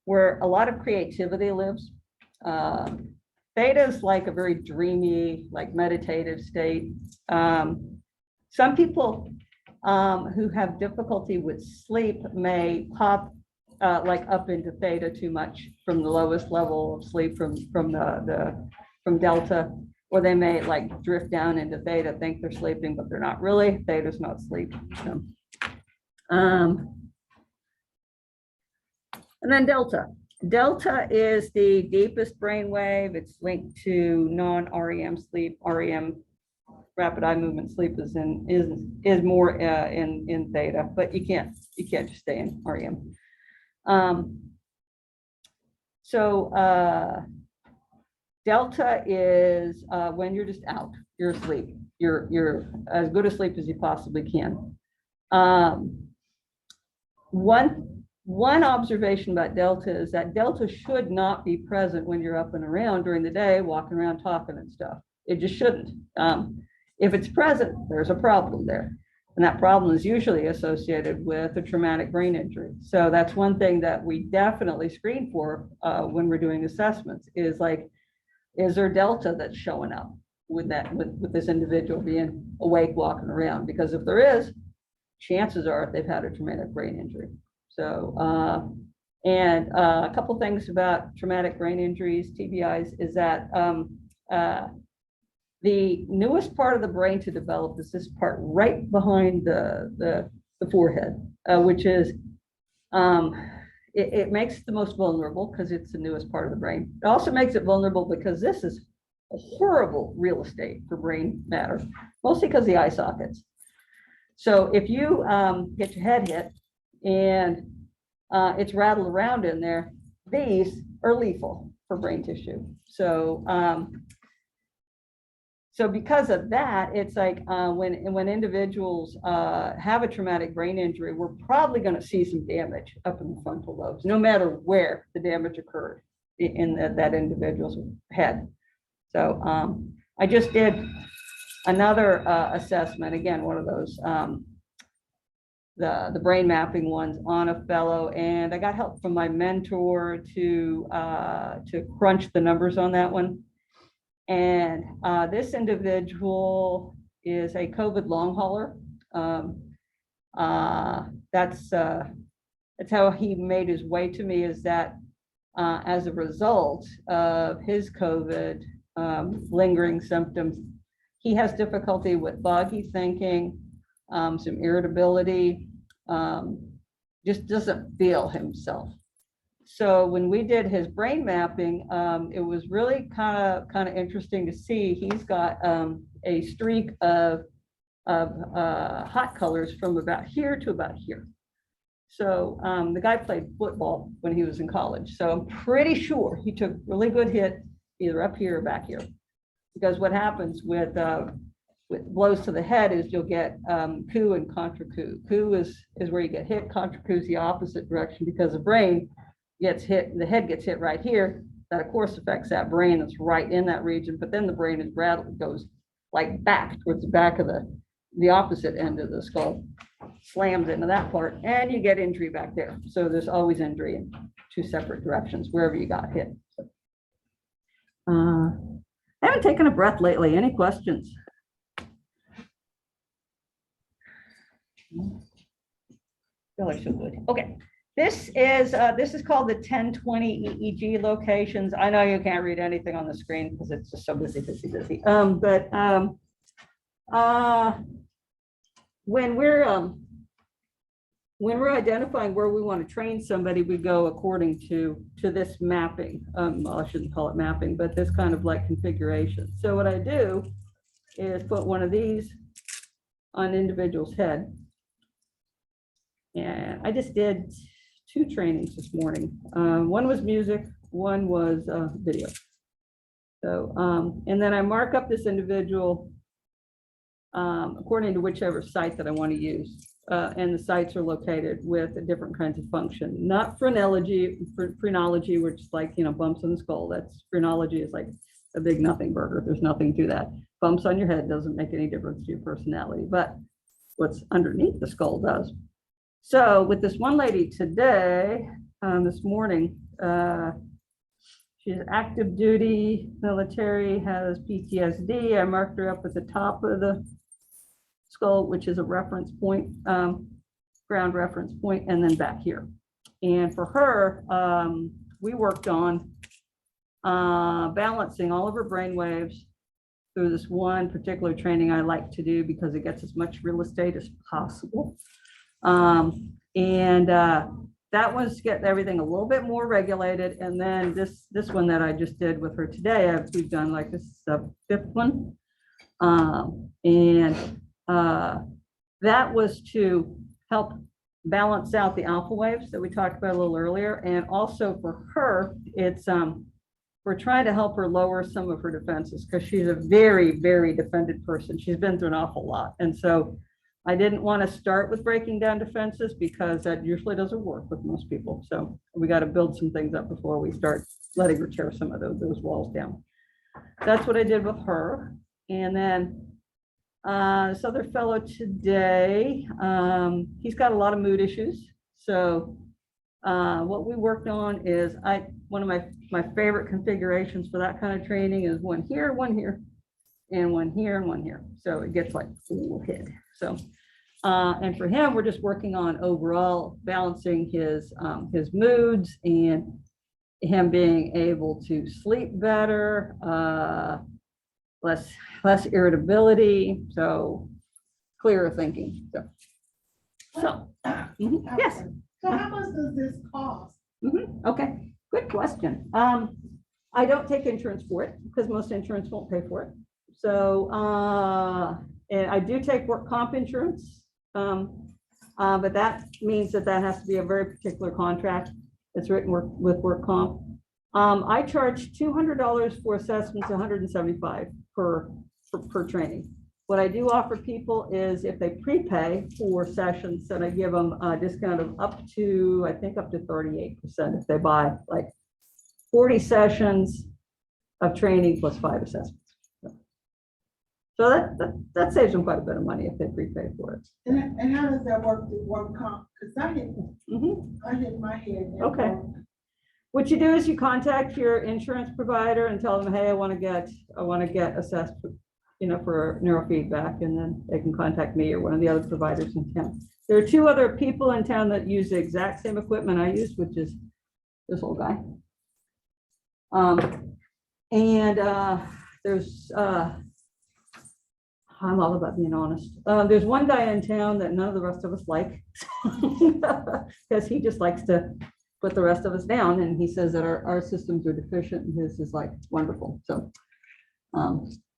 where a lot of creativity lives. Theta is like a very dreamy, like meditative state. Some people who have difficulty with sleep may pop like up into theta too much from the lowest level of sleep from delta, or they may like drift down into theta, think they're sleeping, but they're not really. Theta's not sleep. So. And then delta. Delta is the deepest brain wave. It's linked to non-REM sleep. REM, rapid eye movement sleep, is more in theta, but you can't just stay in REM. Delta is when you're just out, you're asleep. you're as good a sleep as you possibly can. One observation about Delta is that Delta should not be present when you're up and around during the day, walking around talking and stuff. It just shouldn't. If it's present, there's a problem there. And that problem is usually associated with a traumatic brain injury. So that's one thing that we definitely screen for when we're doing assessments is like, is there Delta that's showing up with this individual being awake, walking around? Because if there is, chances are they've had a traumatic brain injury. So, a couple things about traumatic brain injuries, TBIs, is that the newest part of the brain to develop is this part right behind the forehead, which is, it makes it the most vulnerable because it's the newest part of the brain. It also makes it vulnerable because this is a horrible real estate for brain matter, mostly because of the eye sockets. So if you get your head hit and it's rattled around in there, these are lethal for brain tissue. So, so because of that, it's like when individuals have a traumatic brain injury, we're probably going to see some damage up in the frontal lobes, no matter where the damage occurred in that individual's head. So I just did another assessment, again, one of those the brain mapping ones on a fellow, and I got help from my mentor to crunch the numbers on that one. And this individual is a COVID long hauler. That's how he made his way to me, is that as a result of his COVID lingering symptoms, he has difficulty with foggy thinking, some irritability, just doesn't feel himself. So when we did his brain mapping, it was really kind of interesting to see. He's got a streak of hot colors from about here to about here. So the guy played football when he was in college. So I'm pretty sure he took really good hit either up here or back here. Because what happens with blows to the head is you'll get coup and contra coup. Coup is where you get hit. Contra coup is the opposite direction because the brain gets hit, the head gets hit right here. That of course affects that brain that's right in that region, but then the brain is rattled, goes like back towards the back of the opposite end of the skull, slams into that part, and you get injury back there. So there's always injury in two separate directions, wherever you got hit. I haven't taken a breath lately. Any questions? Feel like so good. Okay. This is called the 1020 EEG locations. I know you can't read anything on the screen because it's just so busy. When we're identifying where we want to train somebody, we go according to this mapping. Well, I shouldn't call it mapping, but this kind of like configuration. So what I do is put one of these on an individual's head. And I just did 2 trainings this morning. One was music, one was video. So, and then I mark up this individual according to whichever site that I want to use. And the sites are located with different kinds of function, not phrenology, which is like, bumps on the skull. That's phrenology is like a big nothing burger. There's nothing to that. Bumps on your head doesn't make any difference to your personality, but what's underneath the skull does. So with this one lady today, this morning, she's active duty, military, has PTSD. I marked her up at the top of the skull, which is a reference point, ground reference point, and then back here. And for her, we worked on balancing all of her brain waves through this one particular training I like to do because it gets as much real estate as possible. That was getting everything a little bit more regulated. And then this one that I just did with her today, we've done like this is the 5th one. That was to help balance out the alpha waves that we talked about a little earlier. And also for her, it's we're trying to help her lower some of her defenses because she's a very, very defended person. She's been through an awful lot. And so I didn't want to start with breaking down defenses because that usually doesn't work with most people. So we got to build some things up before we start letting her tear some of those walls down. That's what I did with her. And then this other fellow today, he's got a lot of mood issues. So what we worked on is one of my favorite configurations for that kind of training is one here, and one here, and one here. So it gets like full hit. So, and for him, we're just working on overall balancing his moods and him being able to sleep better, less irritability, so clearer thinking. Yes. So how much does this cost? Okay, good question. I don't take insurance for it because most insurance won't pay for it. So, and I do take work comp insurance, but that means that has to be a very particular contract that's written with work comp. I charge $200 for assessments, $175 per training. What I do offer people is if they prepay for sessions, then I give them a discount of up to, I think up to 38% if they buy like 40 sessions of training plus 5 assessments. So that saves them quite a bit of money if they prepay for it. And how does that work with work comp? Because I hit my head. Okay. What you do is you contact your insurance provider and tell them, hey, I want to get assessed, for neurofeedback, and then they can contact me or one of the other providers in town. There are 2 other people in town that use the exact same equipment I use, which is this old guy. There's I'm all about being honest. There's one guy in town that none of the rest of us like because he just likes to put the rest of us down, and he says that our systems are deficient and his is like wonderful. So,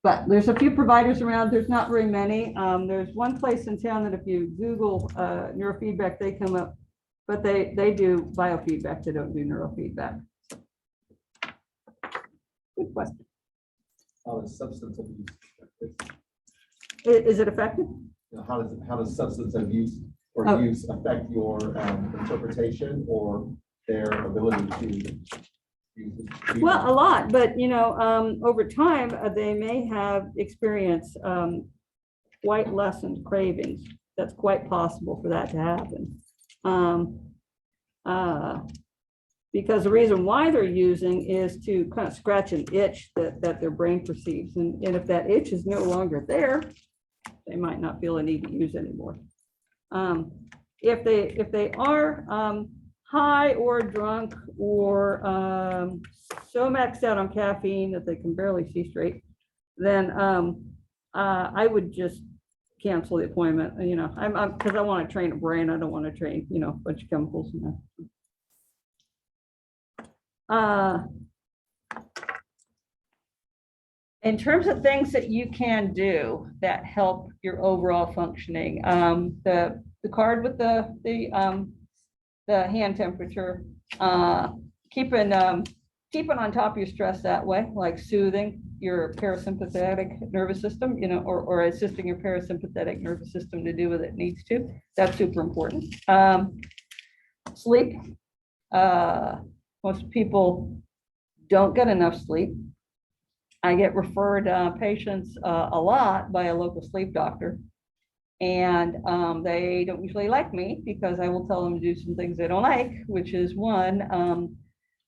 but there's a few providers around. There's not very many. There's one place in town that if you Google neurofeedback, they come up, but they do biofeedback. They don't do neurofeedback. Good question. How does substance abuse? Is it effective? How does substance abuse or use affect your interpretation or their ability to use it? Well, a lot, but over time, they may have experienced quite lessened cravings. That's quite possible for that to happen. Because the reason why they're using is to kind of scratch an itch that their brain perceives. And if that itch is no longer there, they might not feel a need to use anymore. If they are high or drunk or so maxed out on caffeine that they can barely see straight, then I would just cancel the appointment. Because I want to train a brain. I don't want to train a bunch of chemicals. In terms of things that you can do that help your overall functioning, the card with the hand temperature, keeping on top of your stress that way, like soothing your parasympathetic nervous system, or assisting your parasympathetic nervous system to do what it needs to. That's super important. Sleep. Most people don't get enough sleep. I get referred patients a lot by a local sleep doctor, and they don't usually like me because I will tell them to do some things they don't like, which is one,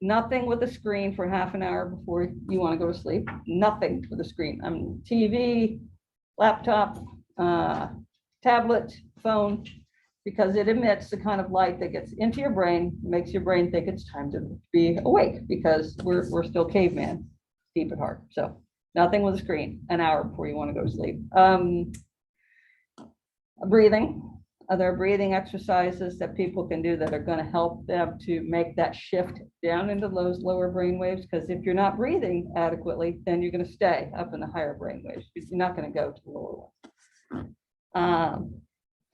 nothing with a screen for half an hour before you want to go to sleep. Nothing with a screen. TV, laptop, tablet, phone, because it emits the kind of light that gets into your brain, makes your brain think it's time to be awake because we're still caveman deep at heart. So nothing with a screen an hour before you want to go to sleep. Breathing. There are breathing exercises that people can do that are going to help them to make that shift down into those lower brain waves. Because if you're not breathing adequately, then you're going to stay up in the higher brain waves because you're not going to go to the lower ones.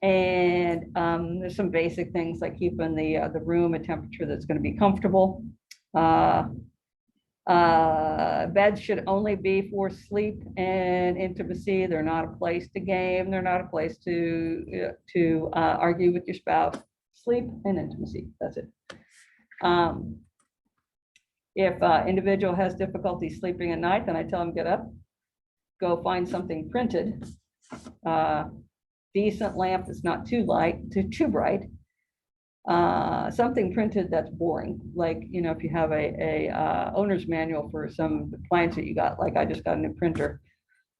There's some basic things like keeping the room a temperature that's going to be comfortable. Beds should only be for sleep and intimacy. They're not a place to game. They're not a place to argue with your spouse. Sleep and intimacy, that's it. If individual has difficulty sleeping at night, then I tell them, get up, go find something printed. Decent lamp that's not too light, too bright. Something printed that's boring, like, you know, if you have a owner's manual for some appliance that you got, like I just got a new printer,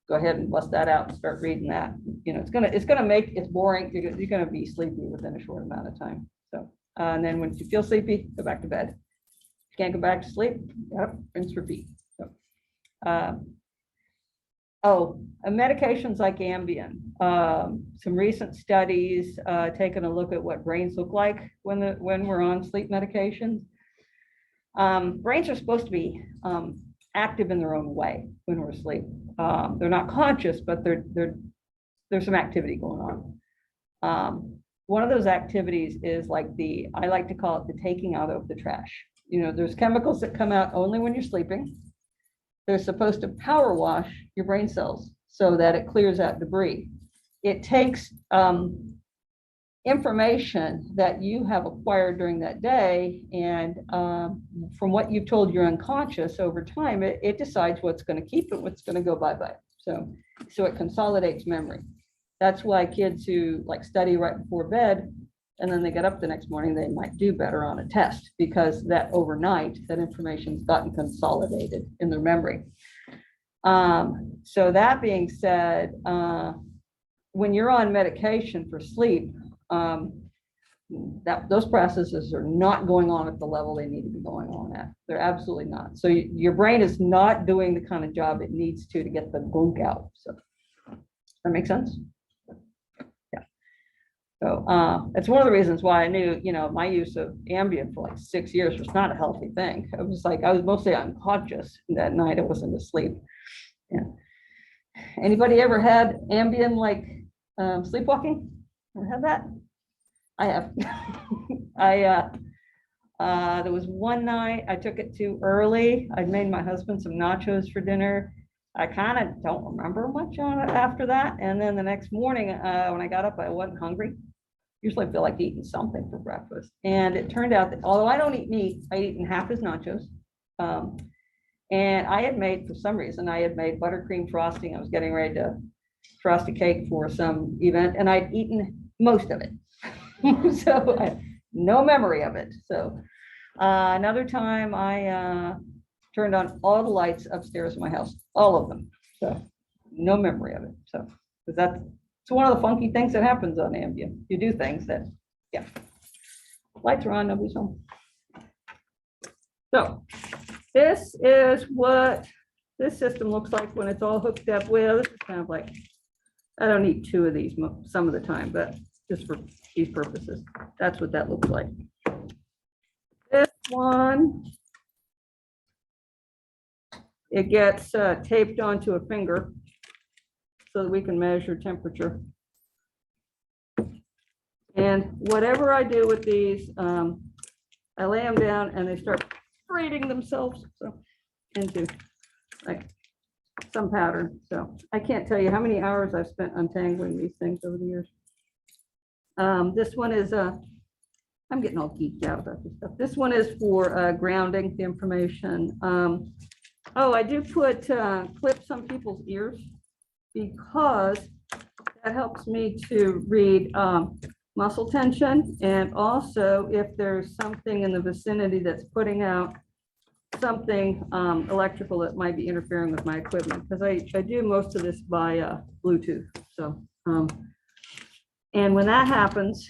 go ahead and bust that out and start reading that. You know, it's gonna make it boring. You're gonna be sleepy within a short amount of time. So, and then when you feel sleepy, go back to bed. If you can't go back to sleep, get up, rinse, repeat. So, medications like Ambien. Some recent studies taking a look at what brains look like when we're on sleep medications. Brains are supposed to be active in their own way when we're asleep. They're not conscious, but there's some activity going on. One of those activities is like I like to call it the taking out of the trash. You know, there's chemicals that come out only when you're sleeping. They're supposed to power wash your brain cells so that it clears out debris. It takes information that you have acquired during that day, and from what you've told your unconscious over time, it decides what's going to keep it, what's going to go bye-bye. So it consolidates memory. That's why kids who like study right before bed and then they get up the next morning, they might do better on a test, because that overnight, that information's gotten consolidated in their memory. So that being said, when you're on medication for sleep, those processes are not going on at the level they need to be going on at. They're absolutely not. So your brain is not doing the kind of job it needs to get the gunk out. So that makes sense? Yeah. So it's one of the reasons why I knew, you know, my use of Ambien for like 6 years was not a healthy thing. It was like I was mostly unconscious that night. I wasn't asleep. Yeah. Anybody ever had Ambien like sleepwalking? Ever had that? I have. There was one night I took it too early. I made my husband some nachos for dinner. I kind of don't remember much on it after that. And then the next morning, when I got up, I wasn't hungry. Usually I feel like eating something for breakfast. And it turned out that although I don't eat meat, I eat in half his nachos. And I had made, for some reason, I had made buttercream frosting. I was getting ready to frost a cake for some event, and I'd eaten most of it. So I have no memory of it. So another time I turned on all the lights upstairs in my house, all of them. So no memory of it. So because it's one of the funky things that happens on Ambien. You do things that, yeah. Lights are on, nobody's home. So this is what this system looks like when it's all hooked up. Well, this is kind of like, I don't need two of these some of the time, but just for these purposes, that's what that looks like. This one, it gets taped onto a finger so that we can measure temperature. And whatever I do with these, I lay them down and they start braiding themselves into like some pattern. So I can't tell you how many hours I've spent untangling these things over the years. This one is I'm getting all geeked out about this stuff. This one is for grounding the information. Oh, I do put clips on people's ears because that helps me to read muscle tension, and also if there's something in the vicinity that's putting out something electrical that might be interfering with my equipment, because I do most of this by Bluetooth. So and when that happens,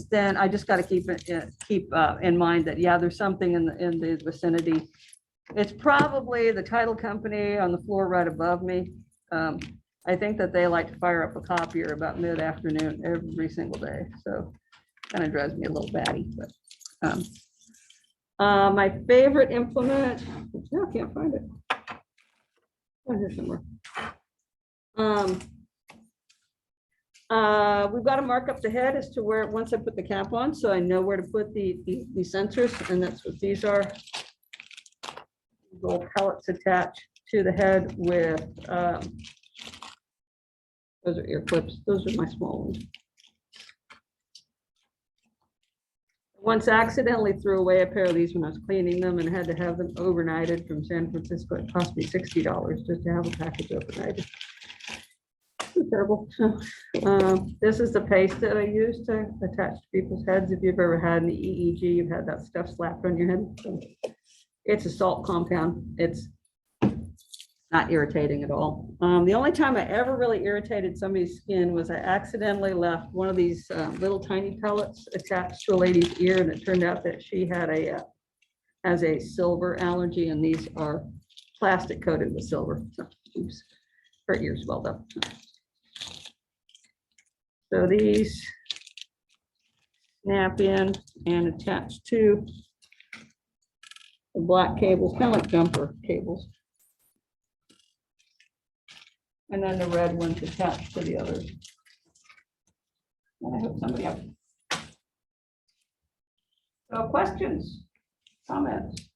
then I just got to keep in mind that, yeah, there's something in the vicinity. It's probably the title company on the floor right above me. I think that they like to fire up a copier about mid-afternoon every single day. So kind of drives me a little batty. But my favorite implement, I can't find it. Oh, here somewhere. We've got to mark up the head as to where, once I put the cap on, so I know where to put the sensors, and that's what these are. Little pellets attached to the head with, those are ear clips. Those are my small ones. Once accidentally threw away a pair of these when I was cleaning them and had to have them overnighted from San Francisco. It cost me $60 just to have a package overnighted. Terrible. This is the paste that I use to attach to people's heads. If you've ever had an EEG, you've had that stuff slapped on your head. So it's a salt compound. It's not irritating at all. The only time I ever really irritated somebody's skin was I accidentally left one of these little tiny pellets attached to a lady's ear, and it turned out that she had has a silver allergy, and these are plastic coated with silver. So, oops, her ear swelled up. So these snap in and attach to the black cables, kind of like jumper cables. And then the red ones attached to the others. And I hope somebody else. So questions, comments?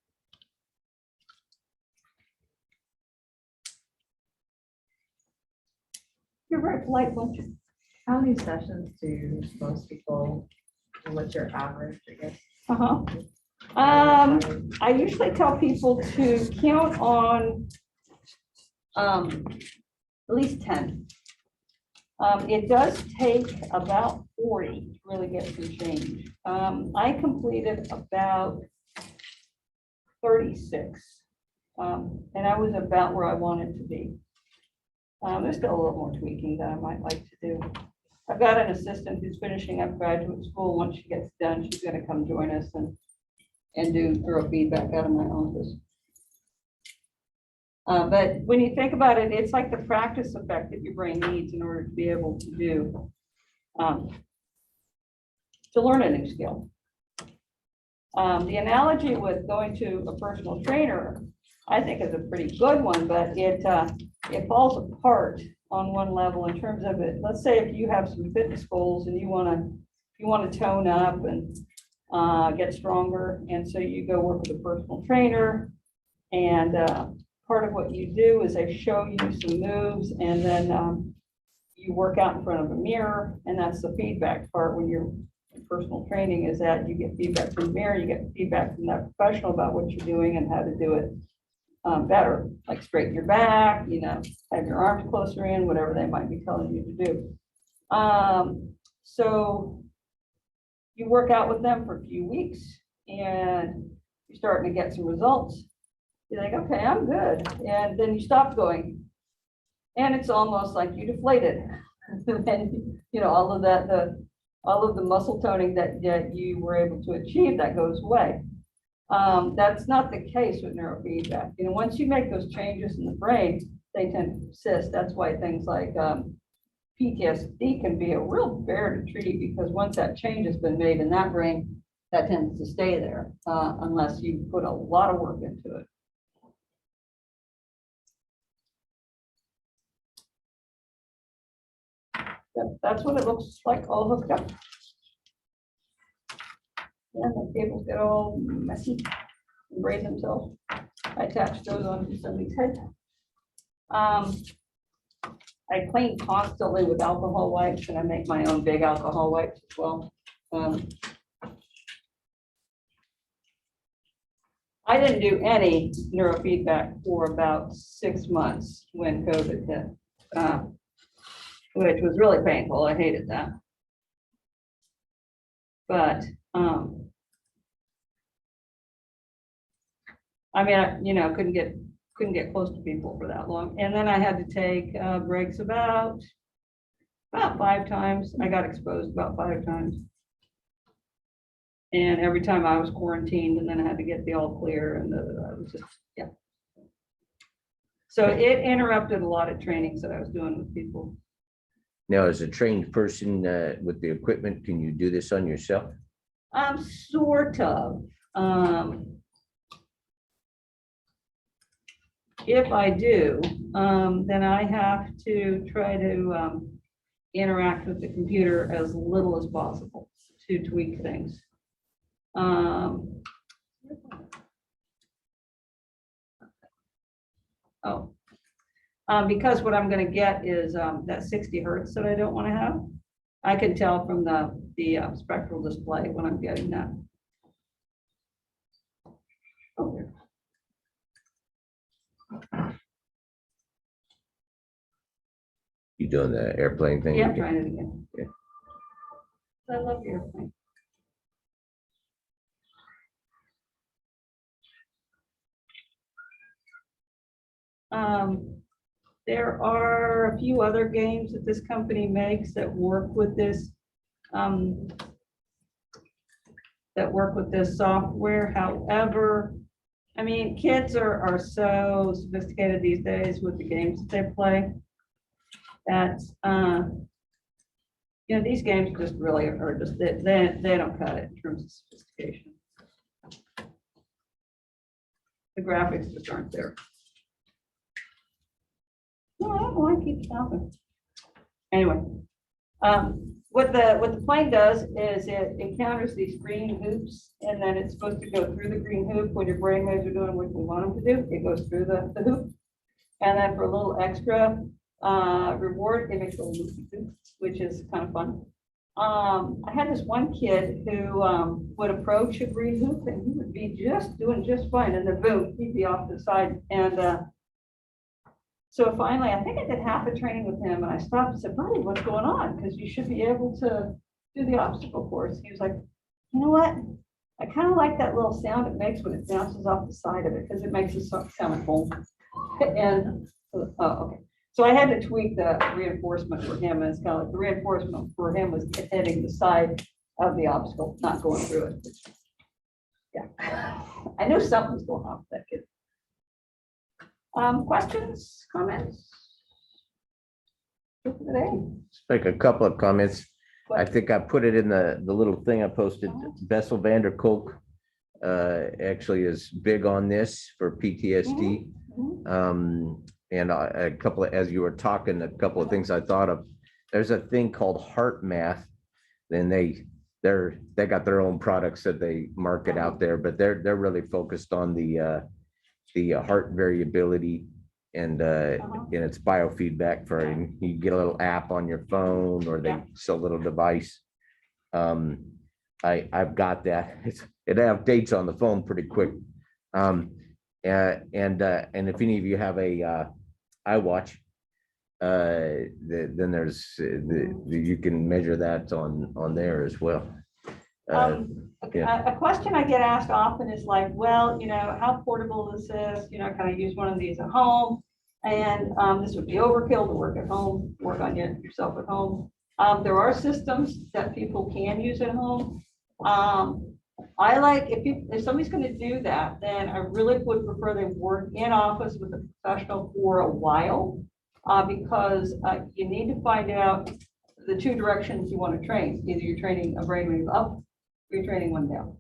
You're very polite, won't you? How many sessions do most people, what's your average, I guess? Uh-huh. I usually tell people to count on at least 10. It does take about 40 to really get some change. I completed about 36, and I was about where I wanted to be. There's still a little more tweaking that I might like to do. I've got an assistant who's finishing up graduate school. Once she gets done, she's going to come join us and do thorough feedback out of my office. But when you think about it, it's like the practice effect that your brain needs in order to be able to do, to learn a new skill. The analogy with going to a personal trainer, I think, is a pretty good one, but it falls apart on one level in terms of it. Let's say if you have some fitness goals and you want to tone up and get stronger, and so you go work with a personal trainer, and part of what you do is they show you some moves, and then you work out in front of a mirror, and that's the feedback part. When you're in personal training, is that you get feedback from the mirror, you get feedback from that professional about what you're doing and how to do it better, like straighten your back, you know, have your arms closer in, whatever they might be telling you to do. So you work out with them for a few weeks, and you're starting to get some results. You're like, okay, I'm good. And then you stop going, and it's almost like you deflated. And, you know, all of that, all of the muscle toning that you were able to achieve, that goes away. That's not the case with neurofeedback. You know, once you make those changes in the brain, they tend to persist. That's why things like PTSD can be a real bear to treat, because once that change has been made in that brain, that tends to stay there unless you put a lot of work into it. That's what it looks like, all hooked up. And the cables get all messy and braid themselves. I attach those onto somebody's head. I clean constantly with alcohol wipes, and I make my own big alcohol wipes as well. I didn't do any neurofeedback for about 6 months when COVID hit, which was really painful. I hated that. But I mean, you know, couldn't get close to people for that long. And then I had to take breaks about 5 times. I got exposed about 5 times. And every time I was quarantined, and then I had to get the all clear, and it was just, yeah. So it interrupted a lot of trainings that I was doing with people. Now, as a trained person with the equipment, can you do this on yourself? Sort of. If I do, then I have to try to interact with the computer as little as possible to tweak things. Because what I'm gonna get is that 60 hertz that I don't want to have. I can tell from the spectral display when I'm getting that. Oh, there. You doing the airplane thing? Yeah, I'm trying it again. Yeah. I love the airplane. There are a few other games that this company makes that work with this software. However, I mean, kids are so sophisticated these days with the games that they play that you know, these games just really are just they don't cut it in terms of sophistication. The graphics just aren't there. No, I don't know why it keeps stopping. Anyway, what the plane does is it encounters these green hoops, and then it's supposed to go through the green hoop when your brain waves are doing what we want them to do. It goes through the hoop, and then for a little extra reward, it makes a little loop, which is kind of fun. I had this one kid who would approach a green hoop, and he would be doing just fine, and then boom, he'd be off to the side. And so finally, I think I did half the training with him, and I stopped and said, "Buddy, what's going on? Because you should be able to do the obstacle course." He was like, "You know what? I kind of like that little sound it makes when it bounces off the side of it, because it makes it sound like boom." And okay. So I had to tweak the reinforcement for him, and it's kind of like the reinforcement for him was hitting the side of the obstacle, not going through it. Yeah, I knew something was going on with that kid. Questions, comments? Today? Just make a couple of comments. I think I put it in the little thing I posted. Bessel van der Kolk actually is big on this for PTSD. And a couple of, as you were talking, a couple of things I thought of. There's a thing called Heart Math. Then they got their own products that they market out there, but they're really focused on the heart variability and it's biofeedback for you get a little app on your phone, or they sell a little device. I've got that. It updates on the phone pretty quick. And if any of you have a iWatch, then there's you can measure that on there as well. A question I get asked often is like, well, you know, how portable this is, you know, can I use one of these at home? And this would be overkill to work at home, work on yourself at home. There are systems that people can use at home. I like, if somebody's going to do that, then I really would prefer they work in office with a professional for a while, because you need to find out the two directions you want to train. Either you're training a brainwave up, or you're training one down.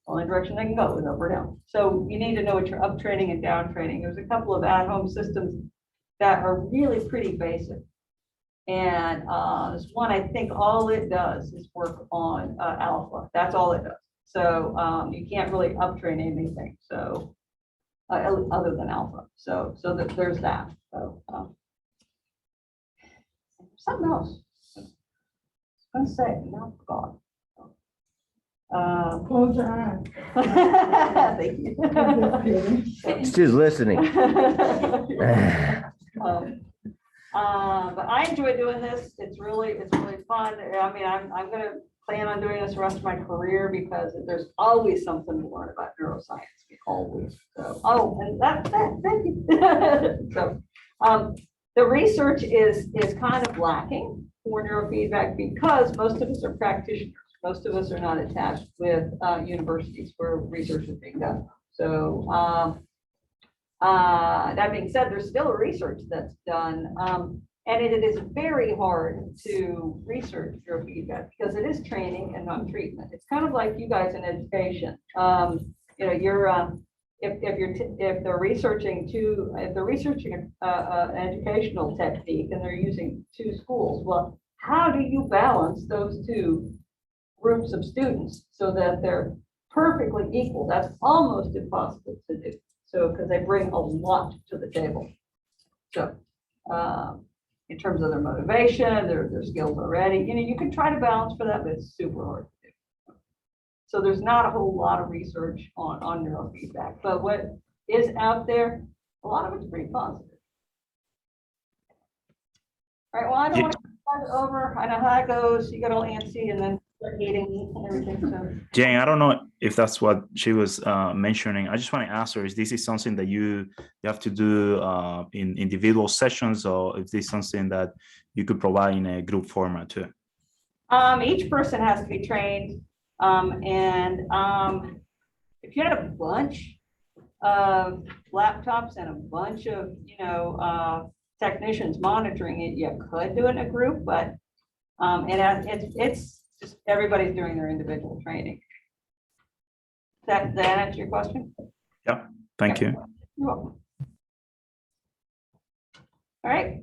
Only direction they can go is up or down. So you need to know what you're up training and down training. There's a couple of at-home systems that are really pretty basic. And this one, I think all it does is work on alpha. That's all it does. So you can't really up train anything. So other than alpha. So there's that. So something else. I was going to say, now I forgot. Close your eyes. Thank you. She's listening. But I enjoy doing this. It's really fun. I mean, I'm going to plan on doing this the rest of my career, because there's always something to learn about neuroscience. Always. So, and that's it. Thank you. So, the research is kind of lacking for neurofeedback, because most of us are practitioners. Most of us are not attached with universities where research is being done. So that being said, there's still research that's done, and it is very hard to research neurofeedback, because it is training and not treatment. It's kind of like you guys in education. You know, you're if they're researching an educational technique and they're using two schools, well, how do you balance those two groups of students so that they're perfectly equal? That's almost impossible to do. So, because they bring a lot to the table. So, in terms of their motivation, their skills already, you can try to balance for that, but it's super hard to do. So there's not a whole lot of research on neurofeedback, but what is out there, a lot of it's pretty positive. All right, well, I don't want to start over. I know how it goes. You get all antsy and then start eating and everything, so. Jane, I don't know if that's what she was mentioning. I just want to ask her, is this something that you have to do in individual sessions, or is this something that you could provide in a group format too? Each person has to be trained. If you had a bunch of laptops and a bunch of, technicians monitoring it, you could do it in a group, but it's just everybody's doing their individual training. That answer your question? Yeah, thank you. You're welcome. All right,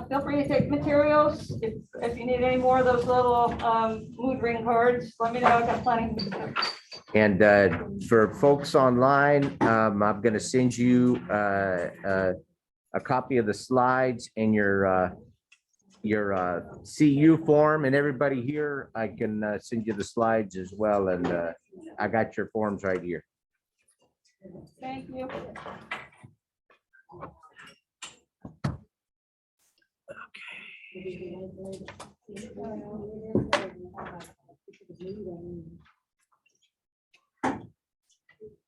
feel free to take materials. If you need any more of those little mood ring cards, let me know. I've got plenty. And for folks online, I'm going to send you a copy of the slides and your CU form, and everybody here, I can send you the slides as well. And I got your forms right here. Thank you. Okay.